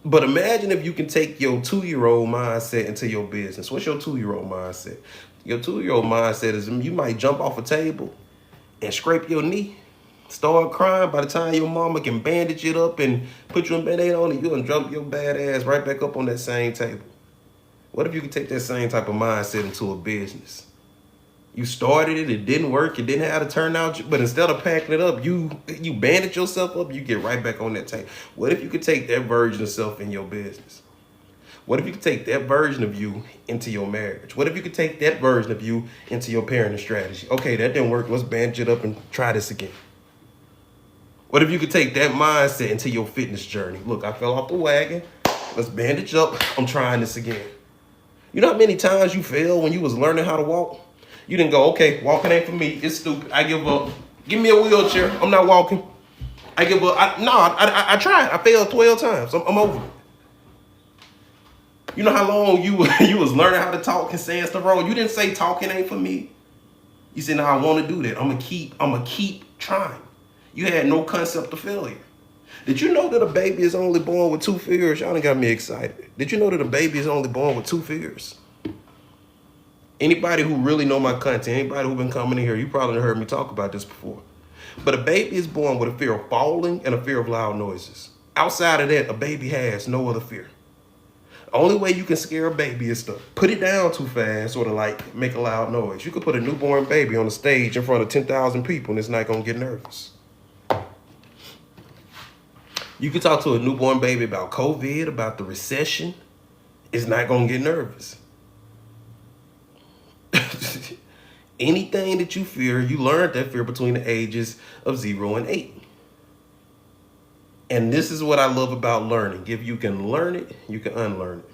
But imagine if you can take your 2-year-old mindset into your business. What's your 2-year-old mindset? Your 2-year-old mindset is you might jump off a table and scrape your knee. Start crying. By the time your mama can bandage it up and put you a Band-Aid on it, you gonna jump your bad ass right back up on that same table. What if you could take that same type of mindset into a business? You started it, it didn't work, it didn't have to turn out, but instead of packing it up, you bandage yourself up, you get right back on that table. What if you could take that version of self in your business? What if you could take that version of you into your marriage? What if you could take that version of you into your parenting strategy? Okay, that didn't work, let's bandage it up and try this again. What if you could take that mindset into your fitness journey? Look, I fell off the wagon. Let's bandage up. I'm trying this again. You know how many times you failed when you was learning how to walk? You didn't go, okay, walking ain't for me. It's stupid. I give up. Give me a wheelchair. I'm not walking. I give up. I tried. I failed 12 times. I'm over it. You know how long you was learning how to talk and saying stuff wrong? You didn't say talking ain't for me. You said, no, I want to do that. I'm gonna keep trying. You had no concept of failure. Did you know that a baby is only born with 2 fears? Y'all done got me excited. Did you know that a baby is only born with 2 fears? Anybody who really know my content, anybody who been coming in here, you probably heard me talk about this before. But a baby is born with a fear of falling and a fear of loud noises. Outside of that, a baby has no other fear. The only way you can scare a baby is to put it down too fast or to like make a loud noise. You could put a newborn baby on a stage in front of 10,000 people and it's not gonna get nervous. You could talk to a newborn baby about COVID, about the recession. It's not going to get nervous. Anything that you fear, you learned that fear between the ages of 0 and 8. And this is what I love about learning. If you can learn it, you can unlearn it.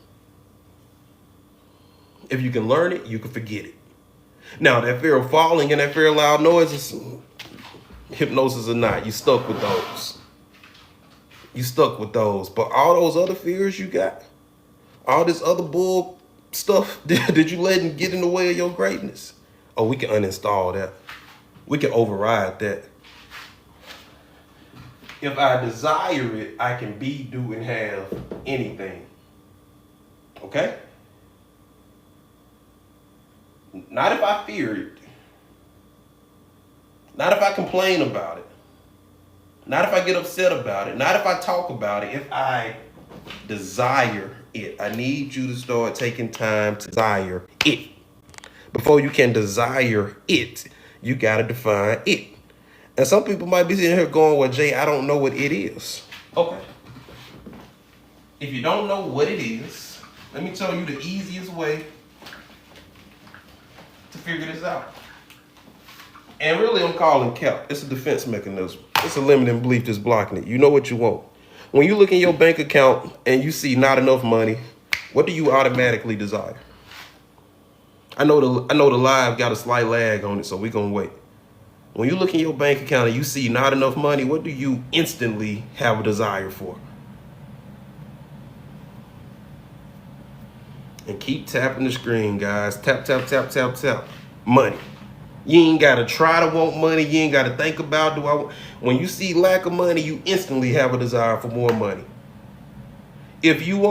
If you can learn it, you can forget it. Now, that fear of falling and that fear of loud noises, hypnosis or not, you stuck with those. You stuck with those. But all those other fears you got, all this other bull stuff that you letting get in the way of your greatness, oh, we can uninstall that. We can override that. If I desire it, I can be, do, and have anything. Okay? Not if I fear it. Not if I complain about it. Not if I get upset about it. Not if I talk about it. If I desire it. I need you to start taking time to desire it. Before you can desire it, you got to define it. And some people might be sitting here going, well, Jay, I don't know what it is. Okay. If you don't know what it is, let me tell you the easiest way to figure this out. And really, I'm calling CAP. It's a defense mechanism. It's a limiting belief that's blocking it. You know what you want. When you look in your bank account and you see not enough money, what do you automatically desire? I know the live got a slight lag on it, so we're going to wait. When you look in your bank account and you see not enough money, what do you instantly have a desire for? And keep tapping the screen, guys. Tap, tap, tap, tap, tap. Money. You ain't got to try to want money. You ain't got to think about, do I want. When you see lack of money, you instantly have a desire for more money. If you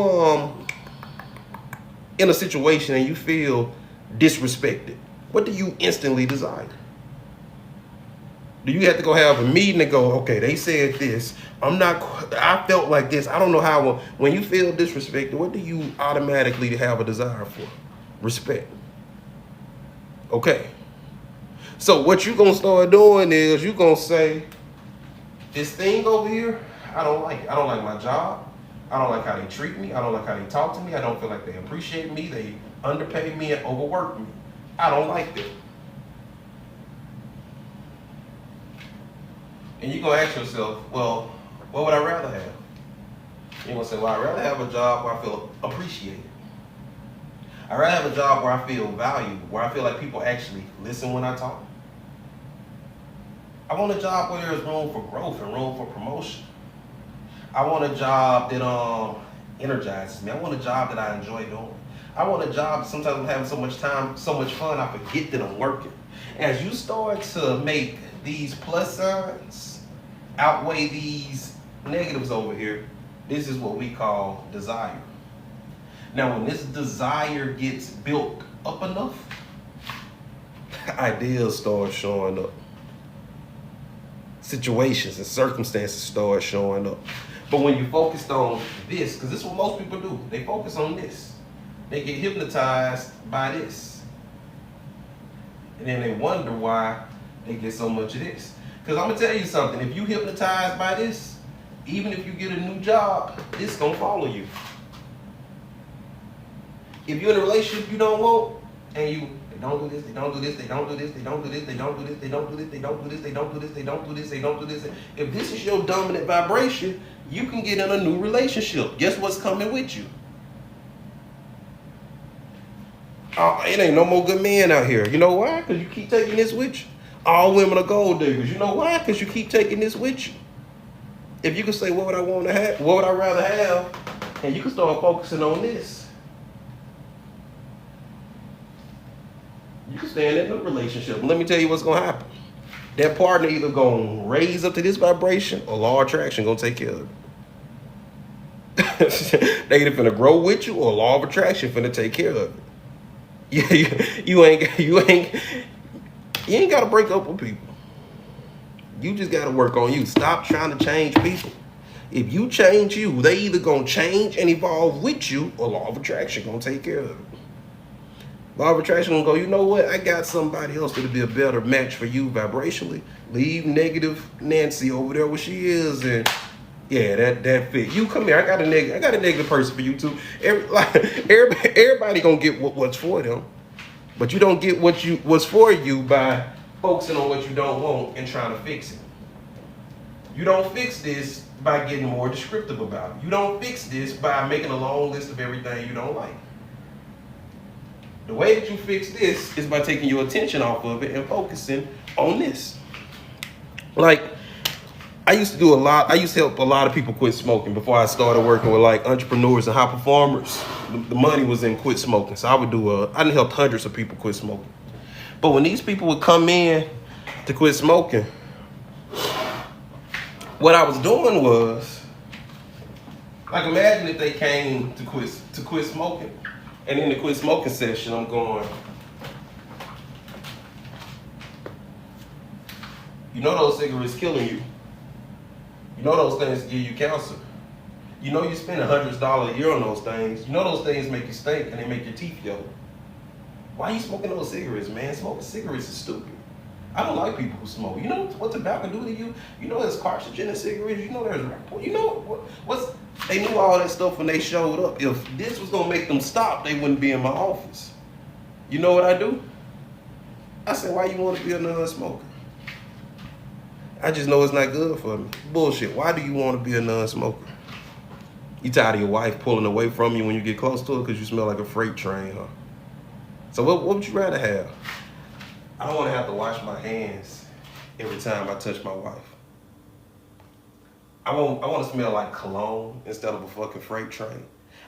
in a situation and you feel disrespected, what do you instantly desire? Do you have to go have a meeting and go, okay, they said this. I felt like this. I don't know how. When you feel disrespected, what do you automatically have a desire for? Respect. Okay. So what you gonna start doing is you gonna say, this thing over here, I don't like it. I don't like my job. I don't like how they treat me. I don't like how they talk to me. I don't feel like they appreciate me. They underpay me and overwork me. I don't like that. And you're going to ask yourself, well, what would I rather have? You're going to say, well, I'd rather have a job where I feel appreciated. I'd rather have a job where I feel valued, where I feel like people actually listen when I talk. I want a job where there's room for growth and room for promotion. I want a job that energizes me. I want a job that I enjoy doing. I want a job that sometimes I'm having so much time, so much fun, I forget that I'm working. As you start to make these plus signs outweigh these negatives over here, this is what we call desire. Now, when this desire gets built up enough, ideas start showing up. Situations and circumstances start showing up. But when you focused on this, because this is what most people do, they focus on this. They get hypnotized by this. And then they wonder why they get so much of this. Because I'm going to tell you something. If you hypnotized by this, even if you get a new job, this going to follow you. If you're in a relationship you don't want, and they don't do this, they don't do this, they don't do this, they don't do this, they don't do this, they don't do this, they don't do this, they don't do this, they don't do this, they don't do this. If this is your dominant vibration, you can get in a new relationship. Guess what's coming with you? It ain't no more good men out here. You know why? Because you keep taking this with you. All women are gold diggers. You know why? Because you keep taking this with you. If you can say, what would I want to have? What would I rather have? And you can start focusing on this. You can stay in that new relationship. And let me tell you what's going to happen. That partner either going to raise up to this vibration or law of attraction going to take care of it. They either finna grow with you or law of attraction finna take care of it. You ain't got to break up with people. You just got to work on you. Stop trying to change people. If you change you, they either going to change and evolve with you or law of attraction going to take care of it. Law of attraction going to go, you know what? I got somebody else that'll be a better match for you vibrationally. Leave negative Nancy over there where she is, and yeah, that fit. You come here. I got a negative person for you too. Everybody going to get what's for them. But you don't get what's for you by focusing on what you don't want and trying to fix it. You don't fix this by getting more descriptive about it. You don't fix this by making a long list of everything you don't like. The way that you fix this is by taking your attention off of it and focusing on this. Like, I used to help a lot of people quit smoking before I started working with like entrepreneurs and high performers. The money was in quit smoking. So I done helped hundreds of people quit smoking. But when these people would come in to quit smoking, what I was doing was, like, imagine if they came to quit smoking. And in the quit smoking session, I'm going, you know those cigarettes killing you. You know those things give you cancer. You know you spend $100 a year on those things. You know those things make you stink and they make your teeth yellow. Why are you smoking those cigarettes, man? Smoking cigarettes is stupid. I don't like people who smoke. You know what tobacco do to you? You know there's carcinogen in cigarettes. You know there's, you know they knew all that stuff when they showed up. If this was gonna make them stop, they wouldn't be in my office. You know what I do? I say, why you want to be a non-smoker? I just know it's not good for me. Bullshit. Why do you want to be a non-smoker? You tired of your wife pulling away from you when you get close to her because you smell like a freight train, huh? So what would you rather have? I don't want to have to wash my hands every time I touch my wife. I want to smell like cologne instead of a fucking freight train.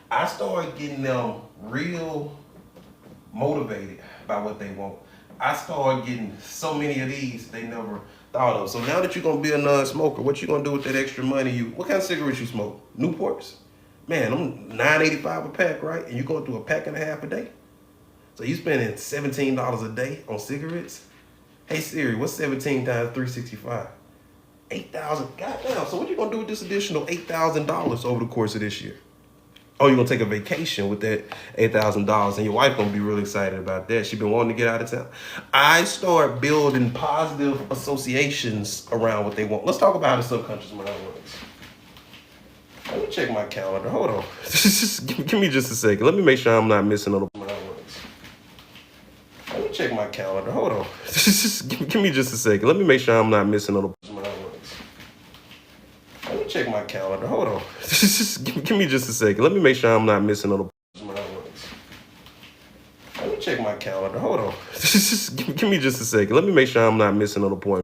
I started getting them real motivated by what they want. I started getting so many of these they never thought of. So now that you're going to be a non-smoker, what you going to do with that extra money? What kind of cigarettes you smoke? Newports? Man, I'm $9.85 a pack, right? And you're going through a pack and a half a day? So you spending $17 a day on cigarettes? Hey Siri, what's 17 times 365? 8,000. Goddamn. So what you gonna do with this additional $8,000 over the course of this year? Oh, you're gonna take a vacation with that $8,000, and your wife gonna be really excited about that. She been wanting to get out of town. I start building positive associations around what they want. Let's talk about how the subconscious mind works. Let me check my calendar. Hold on. Just give me just a second. Let me make sure I'm not missing on the mind works. Let me check my calendar. Hold on. Just give me just a second. Let me make sure I'm not missing on the mind works. Let me check my calendar. Hold on. Just give me just a second. Let me make sure I'm not missing on the mind works. Let me check my calendar. Hold on. Just give me just a second. Let me make sure I'm not missing on the point.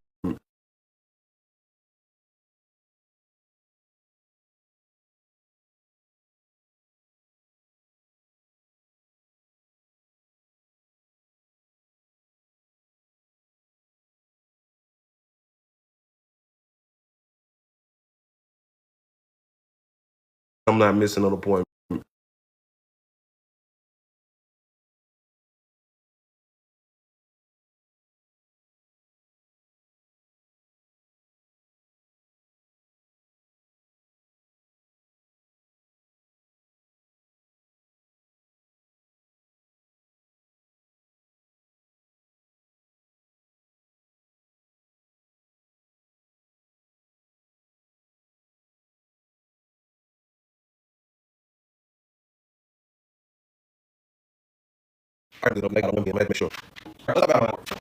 I'm not missing on the point. All right, make sure. All right, let's talk about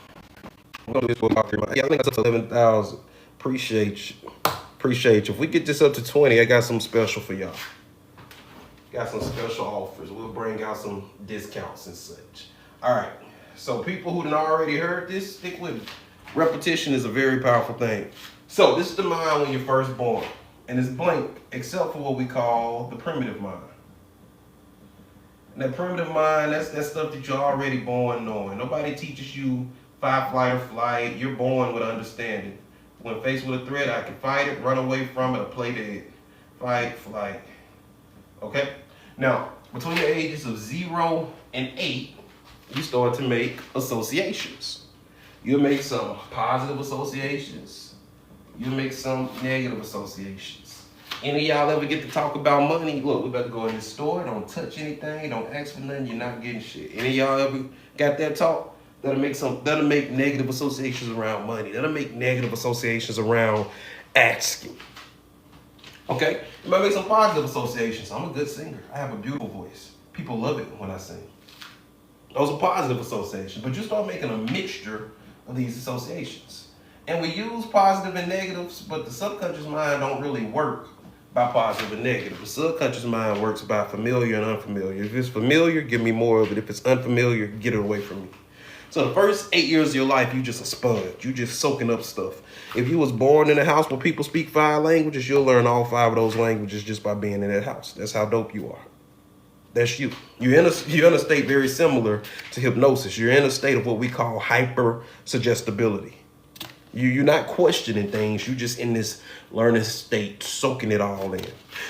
I'm gonna do this for about 3 months. Yeah, I think that's up to 11,000. Appreciate you. Appreciate you. If we get this up to 20, I got something special for y'all. Got some special offers. We'll bring out some discounts and such. All right. So people who done already heard this, stick with me. Repetition is a very powerful thing. So this is the mind when you're first born. And it's blank, except for what we call the primitive mind. And that primitive mind, that's that stuff that you're already born knowing. Nobody teaches you fight, flight, or flight. You're born with understanding. When faced with a threat, I can fight it, run away from it, or play dead. Fight, flight. Okay? Now, between the ages of 0 and 8, you start to make associations. You'll make some positive associations. You'll make some negative associations. Any of y'all ever get to talk about money? Look, we about to go in the store. Don't touch anything. Don't ask for nothing. You're not getting shit. Any of y'all ever got that talk? That'll make negative associations around money. That'll make negative associations around asking. Okay? You might make some positive associations. I'm a good singer. I have a beautiful voice. People love it when I sing. Those are positive associations. But you start making a mixture of these associations. And we use positive and negatives, but the subconscious mind don't really work by positive and negative. The subconscious mind works by familiar and unfamiliar. If it's familiar, give me more of it. If it's unfamiliar, get it away from me. So the first 8 years of your life, you just a sponge. You just soaking up stuff. If you was born in a house where people speak 5 languages, you'll learn all 5 of those languages just by being in that house. That's how dope you are. That's you. You're in a state very similar to hypnosis. You're in a state of what we call hyper suggestibility. You're not questioning things. You're just in this learning state, soaking it all in.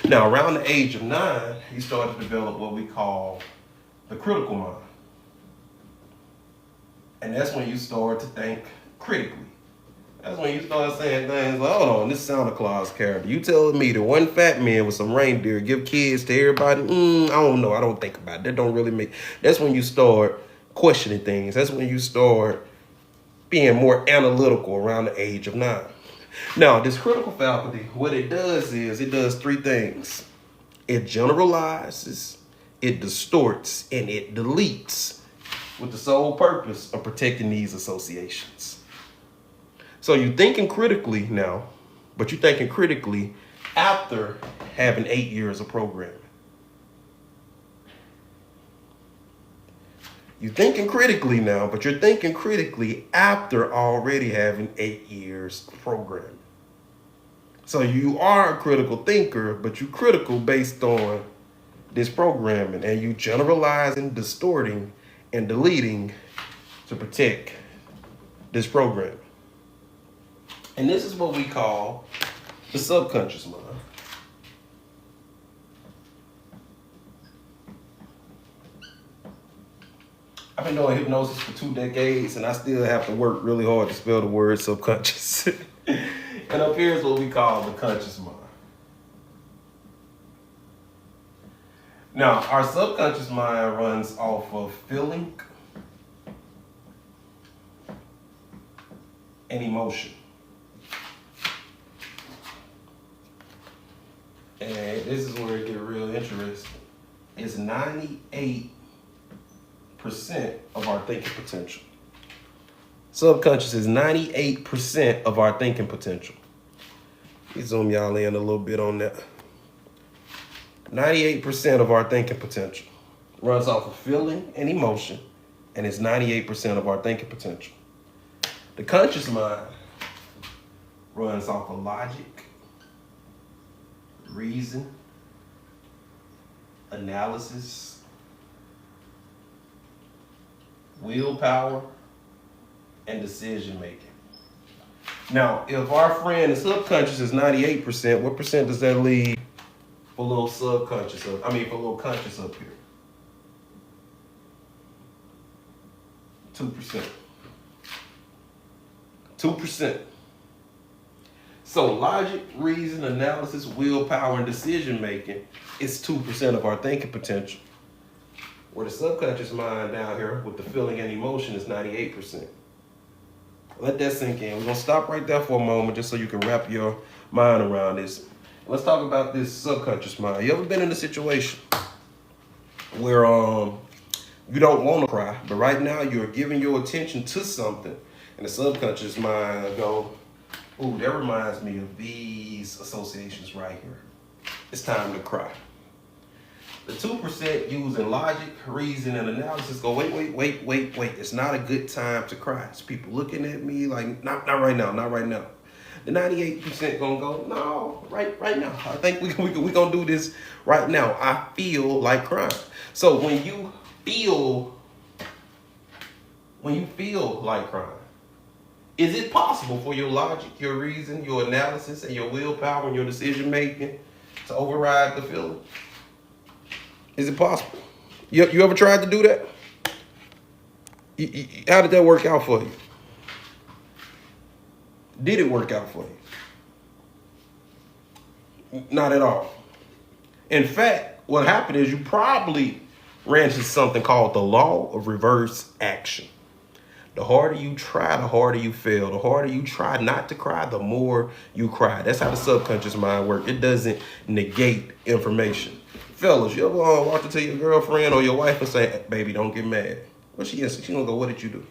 Now, around the age of 9, you start to develop what we call the critical mind. And that's when you start to think critically. That's when you start saying things like, hold on, this Santa Claus character. You telling me that one fat man with some reindeer give kids to everybody? I don't know. I don't think about it. That don't really make... That's when you start questioning things. That's when you start being more analytical around the age of 9. Now, this critical faculty, what it does is it does 3 things. It generalizes, it distorts, and it deletes with the sole purpose of protecting these associations. So you're thinking critically now, but you're thinking critically after having 8 years of programming. You're thinking critically now, but you're thinking critically after already having 8 years of programming. So you are a critical thinker, but you're critical based on this programming, and you generalizing, distorting, and deleting to protect this programming. And this is what we call the subconscious mind. I've been doing hypnosis for 2 decades, and I still have to work really hard to spell the word subconscious. And up here is what we call the conscious mind. Now, our subconscious mind runs off of feeling and emotion. And this is where it gets real interesting. It's 98% of our thinking potential. Subconscious is 98% of our thinking potential. Let me zoom y'all in a little bit on that. 98% of our thinking potential runs off of feeling and emotion, and it's 98% of our thinking potential. The conscious mind runs off of logic, reason, analysis, willpower, and decision making. Now, if our friend is subconscious is 98%, what percent does that leave for a little subconscious for a little conscious up here? 2%. 2%. So logic, reason, analysis, willpower, and decision making is 2% of our thinking potential. Where the subconscious mind down here with the feeling and emotion is 98%. Let that sink in. We're gonna stop right there for a moment just so you can wrap your mind around this. Let's talk about this subconscious mind. You ever been in a situation where you don't want to cry, but right now you're giving your attention to something, and the subconscious mind go, ooh, that reminds me of these associations right here. It's time to cry. The 2% using logic, reason, and analysis go, wait. It's not a good time to cry. It's people looking at me like, not right now. The 98% gonna go, no, right now. I think we gonna do this right now. I feel like crying. So when you feel like crying, is it possible for your logic, your reason, your analysis, and your willpower and your decision making to override the feeling? Is it possible? You ever tried to do that? How did that work out for you? Did it work out for you? Not at all. In fact, what happened is you probably ran into something called the law of reverse action. The harder you try, the harder you fail. The harder you try not to cry, the more you cry. That's how the subconscious mind works. It doesn't negate information. Fellas, you ever walk up to your girlfriend or your wife and say, baby, don't get mad? What she answer? She gonna go, what did you do?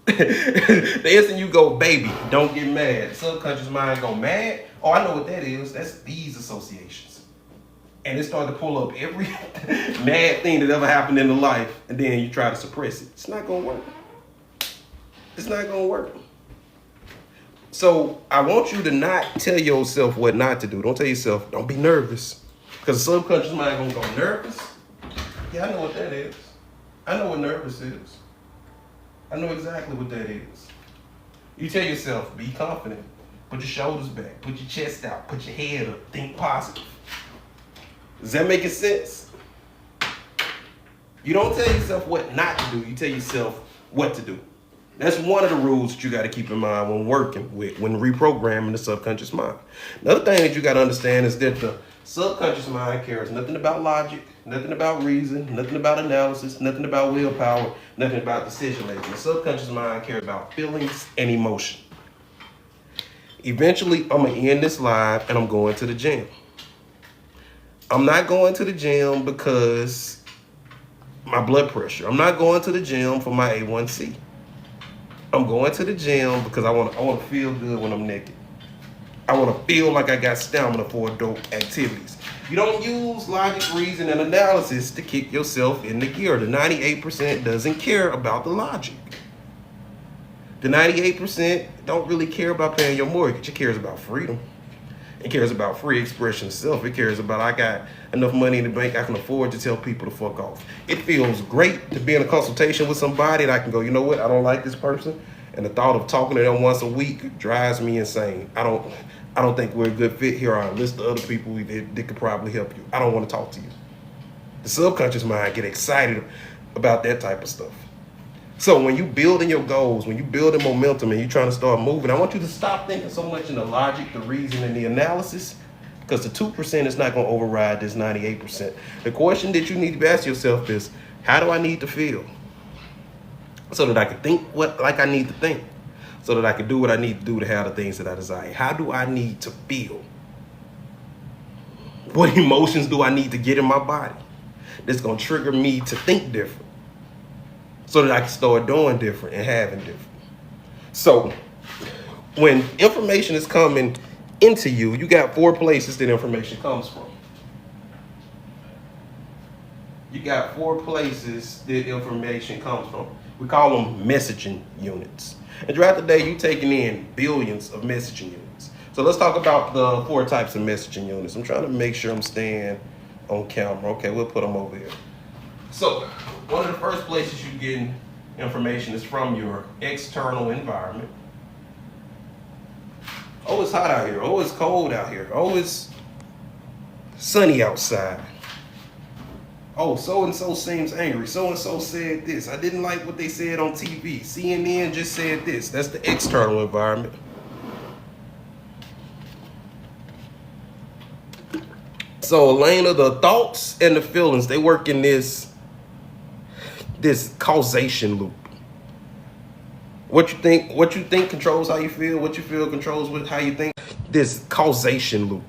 The instant you go, baby, don't get mad, subconscious mind go, mad? Oh, I know what that is. That's these associations. And it started to pull up every mad thing that ever happened in the life, and then you try to suppress it. It's not gonna work. It's not gonna work. So I want you to not tell yourself what not to do. Don't tell yourself, don't be nervous. Because the subconscious mind gonna go, nervous? Yeah, I know what that is. I know what nervous is. I know exactly what that is. You tell yourself, be confident. Put your shoulders back. Put your chest out. Put your head up. Think positive. Is that making sense? You don't tell yourself what not to do. You tell yourself what to do. That's one of the rules that you got to keep in mind when working with, when reprogramming the subconscious mind. Another thing that you got to understand is that the subconscious mind cares nothing about logic, nothing about reason, nothing about analysis, nothing about willpower, nothing about decision making. The subconscious mind cares about feelings and emotion. Eventually, I'm going to end this live and I'm going to the gym. I'm not going to the gym because my blood pressure. I'm not going to the gym for my A1C. I'm going to the gym because I want to feel good when I'm naked. I want to feel like I got stamina for adult activities. You don't use logic, reason, and analysis to kick yourself in the gear. The 98% doesn't care about the logic. The 98% don't really care about paying your mortgage. It cares about freedom. It cares about free expression of self. It cares about I got enough money in the bank I can afford to tell people to fuck off. It feels great to be in a consultation with somebody that I can go, you know what, I don't like this person. And the thought of talking to them once a week drives me insane. I don't think we're a good fit. Here are a list of other people that could probably help you. I don't want to talk to you. The subconscious mind get excited about that type of stuff. So when you building your goals, when you building momentum and you're trying to start moving, I want you to stop thinking so much in the logic, the reason, and the analysis, because the 2% is not going to override this 98%. The question that you need to ask yourself is, how do I need to feel? So that I can think like I need to think. So that I can do what I need to do to have the things that I desire. How do I need to feel? What emotions do I need to get in my body that's going to trigger me to think different? So that I can start doing different and having different. So when information is coming into you, you got 4 places that information comes from. You got 4 places that information comes from. We call them messaging units. And throughout the day, you're taking in billions of messaging units. So let's talk about the 4 types of messaging units. I'm trying to make sure I'm staying on camera. Okay, we'll put them over here. So one of the first places you get information is from your external environment. Oh, it's hot out here. Oh, it's cold out here. Oh, it's sunny outside. Oh, so-and-so seems angry. So-and-so said this. I didn't like what they said on TV. CNN just said this. That's the external environment. So, Elena, the thoughts and the feelings, they work in this causation loop. What you think controls how you feel. What you feel controls how you think. This causation loop.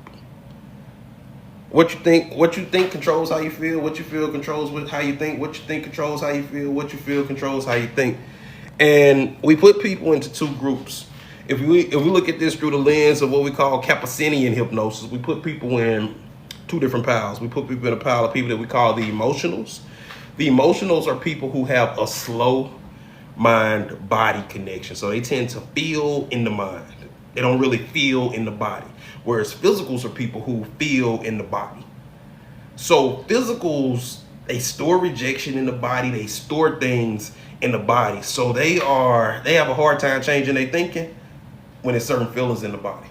What you think controls how you feel. What you feel controls how you think. What you think controls how you feel. What you feel controls how you think. And we put people into 2 groups. If we look at this through the lens of what we call Kaplan-Meierian hypnosis, we put people in 2 different piles. We put people in a pile of people that we call the emotionals. The emotionals are people who have a slow mind-body connection. So they tend to feel in the mind. They don't really feel in the body. Whereas physicals are people who feel in the body. So physicals, they store rejection in the body. They store things in the body. So they have a hard time changing their thinking when there's certain feelings in the body.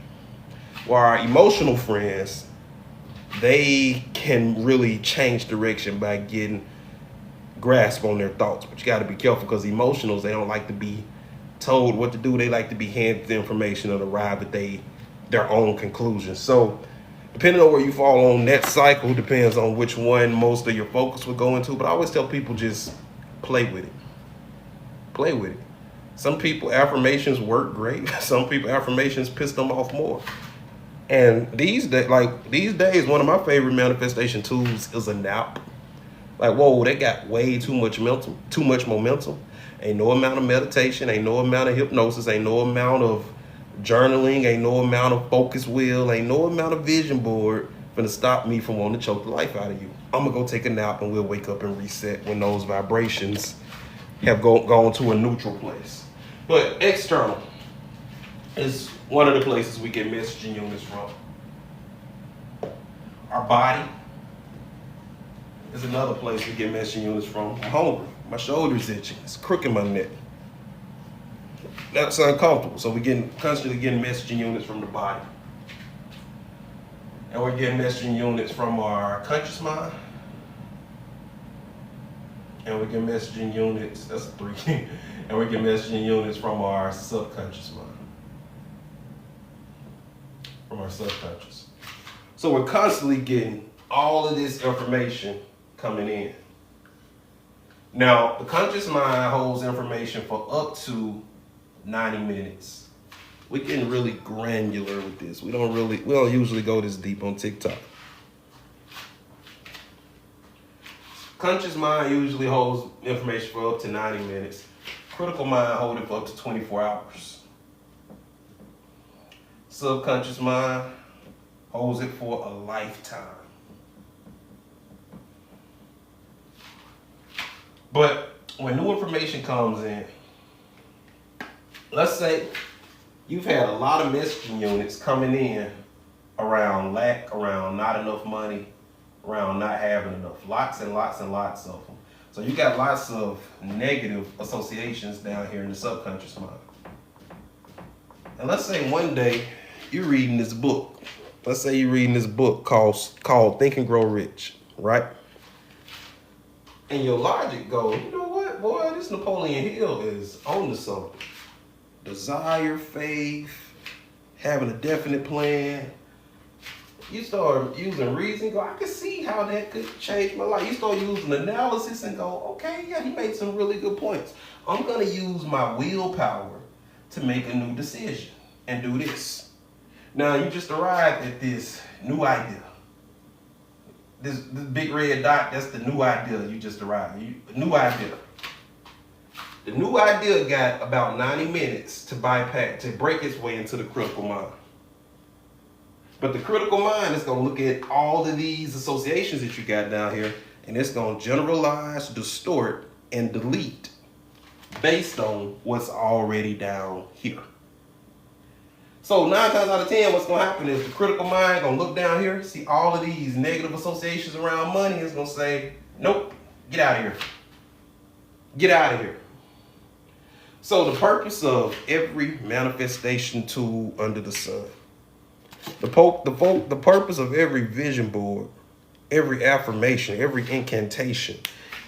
While our emotional friends, they can really change direction by getting grasp on their thoughts. But you got to be careful, because emotionals, they don't like to be told what to do. They like to be handed the information and arrive at their own conclusions. So depending on where you fall on that cycle depends on which one most of your focus will go into. But I always tell people, just play with it. Play with it. Some people, affirmations work great. Some people, affirmations piss them off more. And these days, one of my favorite manifestation tools is a nap. Like, whoa, they got way too much momentum. Ain't no amount of meditation, ain't no amount of hypnosis, ain't no amount of journaling, ain't no amount of focus wheel, ain't no amount of vision board gonna stop me from wanting to choke the life out of you. I'm gonna go take a nap and we'll wake up and reset when those vibrations have gone to a neutral place. But external is one of the places we get messaging units from. Our body is another place we get messaging units from. I'm hungry. My shoulder's itching. It's crooked my neck. That's uncomfortable. So we're constantly getting messaging units from the body. And we're getting messaging units from our conscious mind. And we get messaging units, that's 3. And we get messaging units from our subconscious mind. From our subconscious. So we're constantly getting all of this information coming in. Now, the conscious mind holds information for up to 90 minutes. We're getting really granular with this. We don't usually go this deep on TikTok. Conscious mind usually holds information for up to 90 minutes. Critical mind holds it for up to 24 hours. Subconscious mind holds it for a lifetime. But when new information comes in, let's say you've had a lot of messaging units coming in around lack, around not enough money, around not having enough. Lots and lots and lots of them. So you got lots of negative associations down here in the subconscious mind. And let's say one day you're reading this book. Let's say you're reading this book called Think and Grow Rich, right? And your logic go, you know what, boy, this Napoleon Hill is on to something. Desire, faith, having a definite plan. You start using reason, go, I can see how that could change my life. You start using analysis and go, okay, yeah, he made some really good points. I'm gonna use my willpower to make a new decision and do this. Now you just arrived at this new idea. This big red dot, that's the new idea you just arrived. New idea. The new idea got about 90 minutes to bypass, to break its way into the critical mind. But the critical mind is going to look at all of these associations that you got down here, and it's going to generalize, distort, and delete based on what's already down here. So 9 times out of 10, what's going to happen is the critical mind going to look down here, see all of these negative associations around money, it's going to say, nope, get out of here. Get out of here. So the purpose of every manifestation tool under the sun, the purpose of every vision board, every affirmation, every incantation,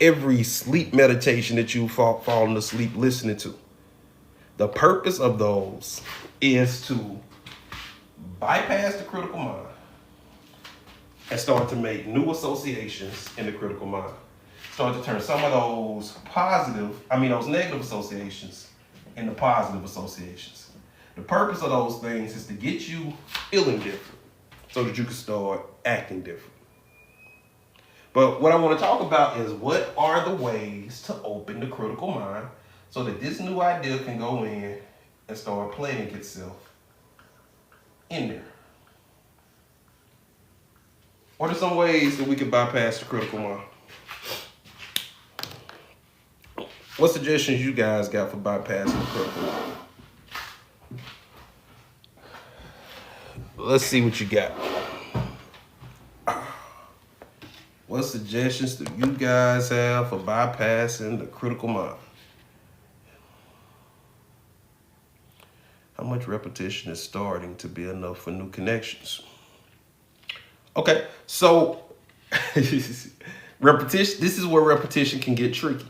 every sleep meditation that you falling asleep listening to, the purpose of those is to bypass the critical mind and start to make new associations in the critical mind. Start to turn some of those those negative associations into positive associations. The purpose of those things is to get you feeling different so that you can start acting different. But what I want to talk about is what are the ways to open the critical mind so that this new idea can go in and start planting itself in there. What are some ways that we can bypass the critical mind? What suggestions you guys got for bypassing the critical mind? Let's see what you got. What suggestions do you guys have for bypassing the critical mind? How much repetition is starting to be enough for new connections? Okay, so repetition. This is where repetition can get tricky.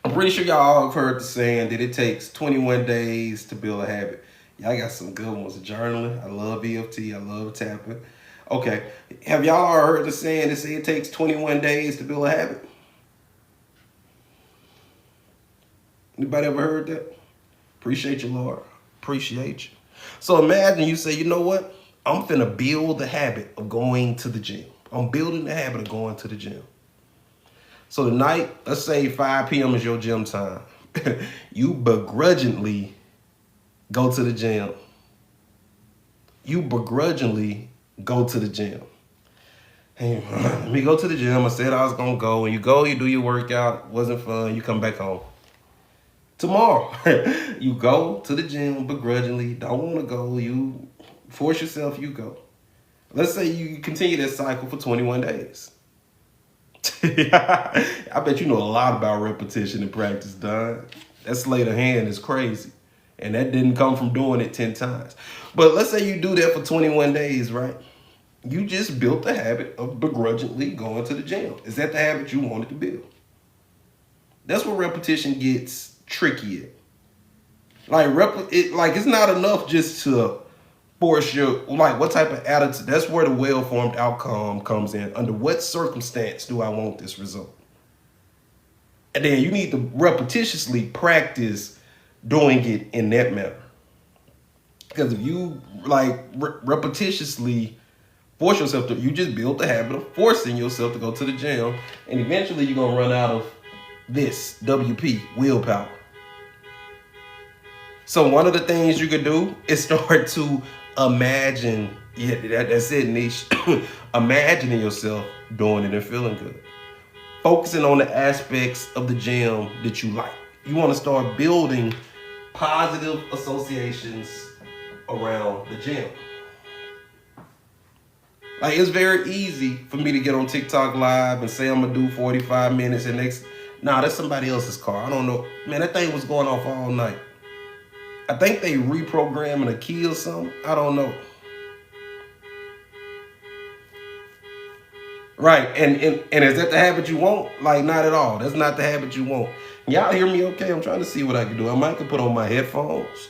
I'm pretty sure y'all have heard the saying that it takes 21 days to build a habit. Y'all got some good ones. Journaling. I love EFT. I love tapping. Okay. Have y'all heard the saying that say it takes 21 days to build a habit? Anybody ever heard that? Appreciate you, Lord. Appreciate you. So imagine you say, you know what? I'm finna build the habit of going to the gym. I'm building the habit of going to the gym. So tonight, let's say 5 p.m. is your gym time. You begrudgingly go to the gym. You begrudgingly go to the gym. Hey, let me go to the gym. I said I was going to go. And you go, you do your workout. It wasn't fun. You come back home. Tomorrow, you go to the gym begrudgingly. Don't want to go. You force yourself, you go. Let's say you continue that cycle for 21 days. I bet you know a lot about repetition and practice, Don. That sleight of hand is crazy. And that didn't come from doing it 10 times. But let's say you do that for 21 days, right? You just built the habit of begrudgingly going to the gym. Is that the habit you wanted to build? That's where repetition gets tricky at. It's not enough just to force your, what type of attitude. That's where the well-formed outcome comes in. Under what circumstance do I want this result? And then you need to repetitiously practice doing it in that manner. Because if you repetitiously force yourself to, you just build the habit of forcing yourself to go to the gym, and eventually you're going to run out of this WP, willpower. So one of the things you could do is start to imagine, that's it, niche. Imagining yourself doing it and feeling good. Focusing on the aspects of the gym that you like. You want to start building positive associations around the gym. It's very easy for me to get on TikTok live and say I'm going to do 45 minutes and that's somebody else's car. I don't know. Man, that thing was going off all night. I think they reprogramming a key or something. I don't know. Right. And is that the habit you want? Like, not at all. That's not the habit you want. Y'all hear me okay? I'm trying to see what I can do. I might could put on my headphones.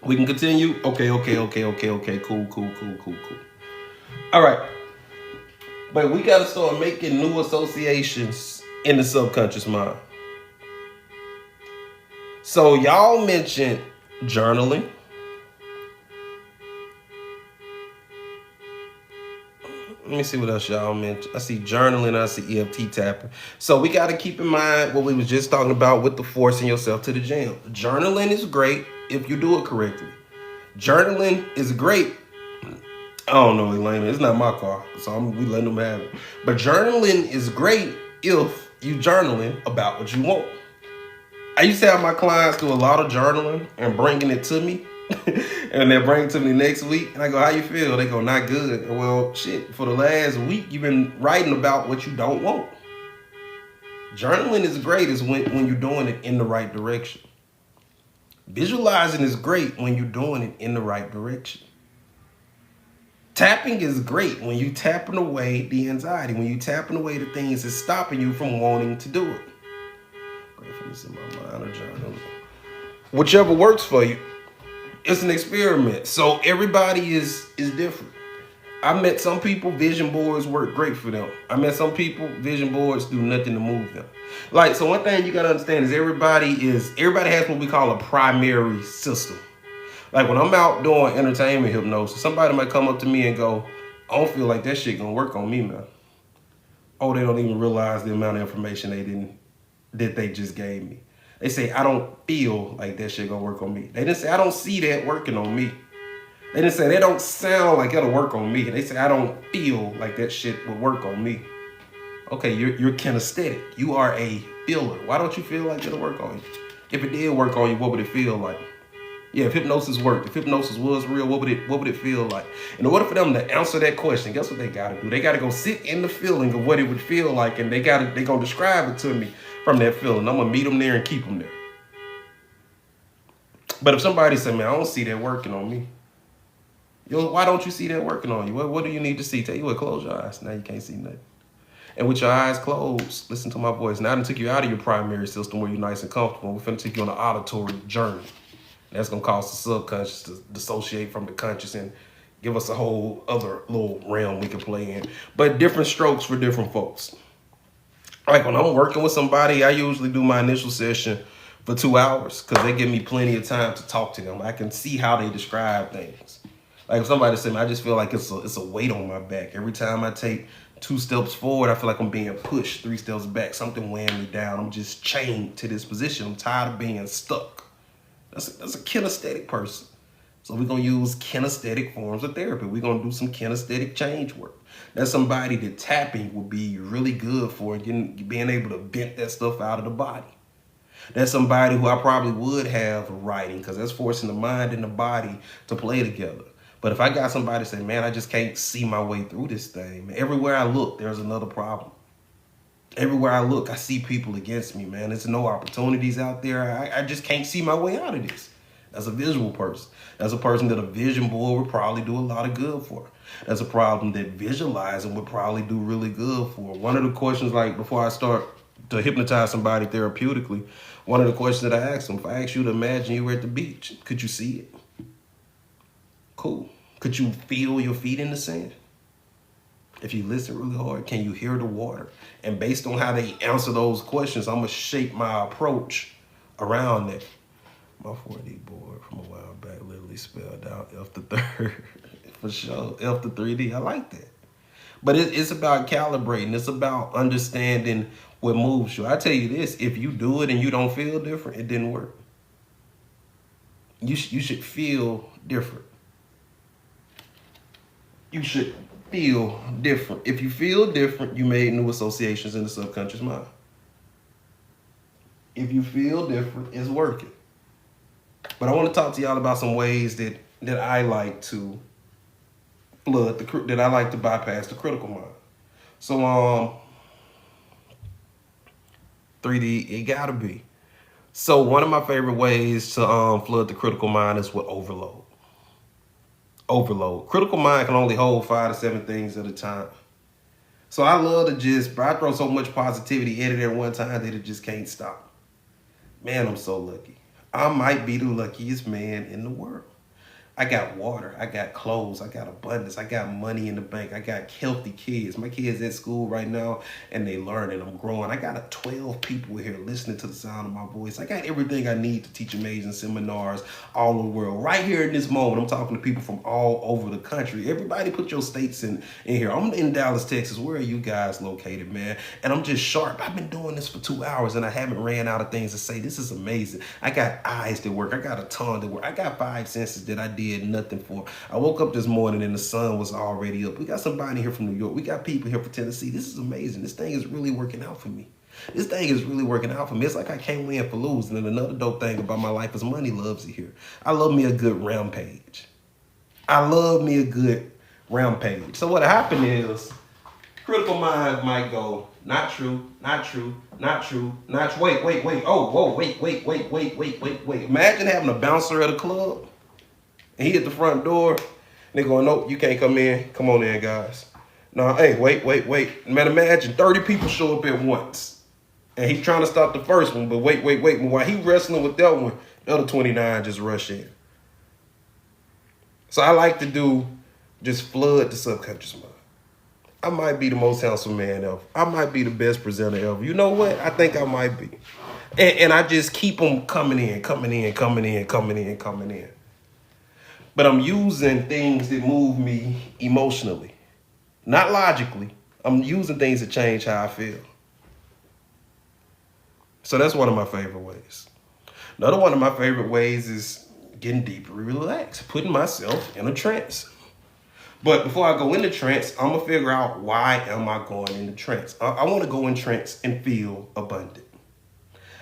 We can continue. Okay. Cool. All right. But we got to start making new associations in the subconscious mind. So y'all mentioned journaling. Let me see what else y'all mentioned. I see journaling, I see EFT tapping. So we got to keep in mind what we was just talking about with the forcing yourself to the gym. Journaling is great if you do it correctly. Journaling is great. I don't know, Elaine. It's not my car, so we letting them have it. But journaling is great if you journaling about what you want. I used to have my clients do a lot of journaling and bringing it to me. And they bring it to me next week. And I go, how you feel? They go, not good. Well, shit, for the last week, you've been writing about what you don't want. Journaling is great is when you're doing it in the right direction. Visualizing is great when you're doing it in the right direction. Tapping is great when you tapping away the anxiety, when you tapping away the things that's stopping you from wanting to do it. Gratefulness in my mind or journaling. Whichever works for you. It's an experiment. So everybody is different. I met some people, vision boards work great for them. I met some people, vision boards do nothing to move them. Like, so one thing you gotta understand is everybody has what we call a primary system. Like when I'm out doing entertainment hypnosis, somebody might come up to me and go, I don't feel like that shit gonna work on me, man. Oh, they don't even realize the amount of information they just gave me. They say, I don't feel like that shit gonna work on me. They didn't say, I don't see that working on me. They didn't say, that don't sound like it'll work on me. They say, I don't feel like that shit would work on me. Okay, you're kinesthetic. You are a feeler. Why don't you feel like it'll work on you? If it did work on you, what would it feel like? Yeah, if hypnosis worked, if hypnosis was real, what would it feel like? In order for them to answer that question, guess what they gotta do? They gotta go sit in the feeling of what it would feel like, and they gonna describe it to me from that feeling. I'm gonna meet them there and keep them there. But if somebody say, man, I don't see that working on me. Yo, why don't you see that working on you? What do you need to see? Tell you what, close your eyes. Now you can't see nothing. And with your eyes closed, listen to my voice. Now I done took you out of your primary system where you're nice and comfortable. We're finna take you on an auditory journey. That's gonna cause the subconscious to dissociate from the conscious and give us a whole other little realm we can play in. But different strokes for different folks. Like when I'm working with somebody, I usually do my initial session for 2 hours because they give me plenty of time to talk to them. I can see how they describe things. Like if somebody said, I just feel like it's a weight on my back. Every time I take 2 steps forward, I feel like I'm being pushed 3 steps back. Something weighing me down. I'm just chained to this position. I'm tired of being stuck. That's a kinesthetic person. So we're going to use kinesthetic forms of therapy. We're going to do some kinesthetic change work. That's somebody that tapping would be really good for being able to vent that stuff out of the body. That's somebody who I probably would have writing because that's forcing the mind and the body to play together. But if I got somebody say, man, I just can't see my way through this thing. Man, everywhere I look, there's another problem. Everywhere I look, I see people against me, man. There's no opportunities out there. I just can't see my way out of this. That's a visual person. That's a person that a vision board would probably do a lot of good for. That's a problem that visualizing would probably do really good for. One of the questions, like before I start to hypnotize somebody therapeutically, one of the questions that I ask them, if I ask you to imagine you were at the beach, could you see it? Cool. Could you feel your feet in the sand? If you listen really hard, can you hear the water? And based on how they answer those questions, I'm going to shape my approach around that. My 4D board from a while back literally spelled out F the third. For sure. F the 3D. I like that. But it's about calibrating. It's about understanding what moves you. I tell you this, if you do it and you don't feel different, it didn't work. You should feel different. You should feel different. If you feel different, you made new associations in the subconscious mind. If you feel different, it's working. But I want to talk to y'all about some ways that I like to that I like to bypass the critical mind. So 3D, it gotta be. So one of my favorite ways to flood the critical mind is with overload. Overload. Critical mind can only hold 5 to 7 things at a time. So I love to just, bro, I throw so much positivity at it at one time that it just can't stop. Man, I'm so lucky. I might be the luckiest man in the world. I got water, I got clothes, I got abundance, I got money in the bank, I got healthy kids. My kids at school right now and they learning, I'm growing. I got 12 people here listening to the sound of my voice. I got everything I need to teach amazing seminars all over the world. Right here in this moment, I'm talking to people from all over the country. Everybody put your states in here. I'm in Dallas, Texas. Where are you guys located, man? And I'm just sharp. I've been doing this for 2 hours and I haven't ran out of things to say. This is amazing. I got eyes that work. I got a tongue that work. I got 5 senses that I did nothing for. I woke up this morning and the sun was already up. We got somebody here from New York. We got people here from Tennessee. This is amazing. This thing is really working out for me. This thing is really working out for me. It's like I can't win for losing. And another dope thing about my life is money loves it here. I love me a good rampage. I love me a good rampage. So what happened is, critical mind might go, not true, not true, not true, not true. Wait. Oh, whoa, wait. Imagine having a bouncer at a club. And he at the front door, and they going, nope, you can't come in. Come on in, guys. No, hey, wait. Man, imagine 30 people show up at once. And he's trying to stop the first one, but wait. While he wrestling with that one, the other 29 just rush in. So I like to do, just flood the subconscious mind. I might be the most handsome man ever. I might be the best presenter ever. You know what? I think I might be. And I just keep them coming in. But I'm using things that move me emotionally, not logically. I'm using things to change how I feel. So that's one of my favorite ways. Another one of my favorite ways is getting deeper relaxed, putting myself in a trance. But before I go into trance, I'm going to figure out why am I going into trance. I want to go in trance and feel abundant.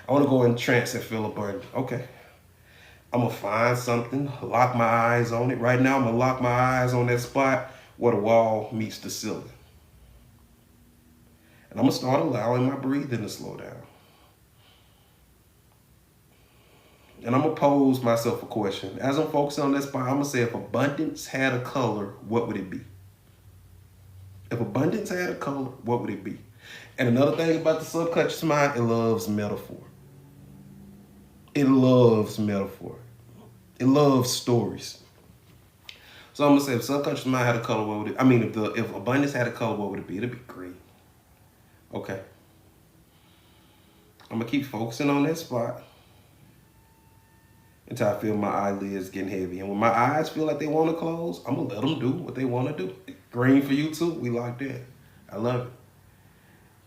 I want to go in trance and feel abundant. Okay. I'm going to find something, lock my eyes on it. Right now, I'm going to lock my eyes on that spot where the wall meets the ceiling. And I'm going to start allowing my breathing to slow down. And I'm going to pose myself a question. As I'm focusing on that spot, I'm going to say, if abundance had a color, what would it be? If abundance had a color, what would it be? And another thing about the subconscious mind, it loves metaphor. It loves metaphor. It loves stories. So I'm gonna say, if subconscious mind had a color, what would it? I mean, if abundance had a color, what would it be? It'd be green. Okay. I'm gonna keep focusing on that spot until I feel my eyelids getting heavy. And when my eyes feel like they want to close, I'm gonna let them do what they want to do. Green for you too. We locked in. I love it.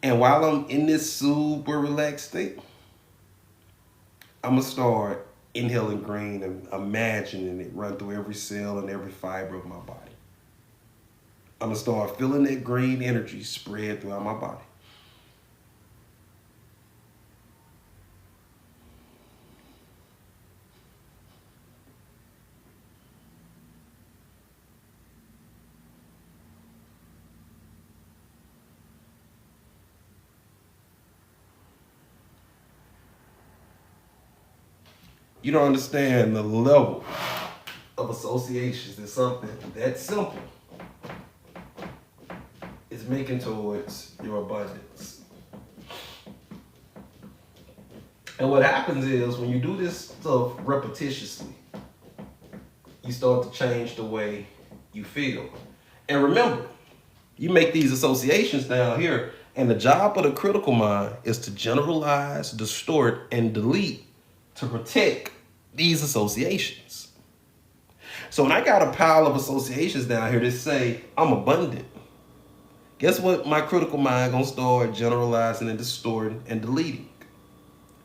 And while I'm in this super relaxed state, I'm going to start inhaling green and imagining it run through every cell and every fiber of my body. I'm going to start feeling that green energy spread throughout my body. You don't understand the level of associations that something that simple is making towards your abundance. And what happens is, when you do this stuff repetitiously, you start to change the way you feel. And remember, you make these associations down here, and the job of the critical mind is to generalize, distort, and delete to protect these associations. So when I got a pile of associations down here that say I'm abundant, guess what my critical mind gonna start generalizing and distorting and deleting?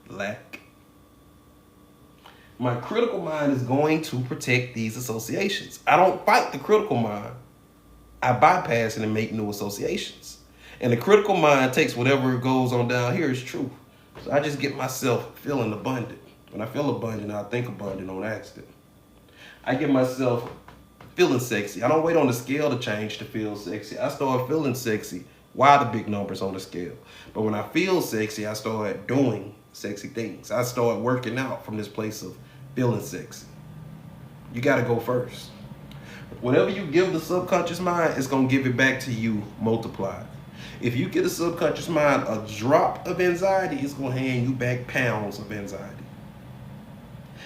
Lack. My critical mind is going to protect these associations. I don't fight the critical mind. I bypass it and make new associations. And the critical mind takes whatever goes on down here as truth. So I just get myself feeling abundant. When I feel abundant, I think abundant on accident. I get myself feeling sexy. I don't wait on the scale to change to feel sexy. I start feeling sexy while the big numbers on the scale. But when I feel sexy, I start doing sexy things. I started working out from this place of feeling sexy. You got to go first. Whatever you give the subconscious mind, it's going to give it back to you multiplied. If you get a subconscious mind a drop of anxiety, it's going to hand you back pounds of anxiety.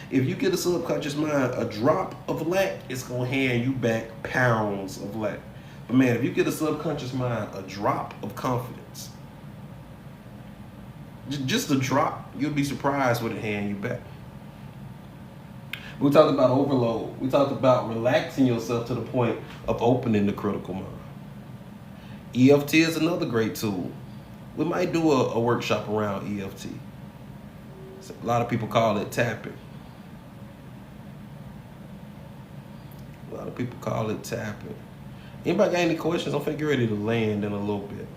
If you get a subconscious mind a drop of lack, it's going to hand you back pounds of lack. But man, if you get a subconscious mind a drop of confidence, just a drop, you'll be surprised what it hand you back. We talked about overload. We talked about relaxing yourself to the point of opening the critical mind. EFT is another great tool. We might do a workshop around EFT. A lot of people call it tapping. A lot of people call it tapping. Anybody got any questions? I'm finna get ready to land in a little bit.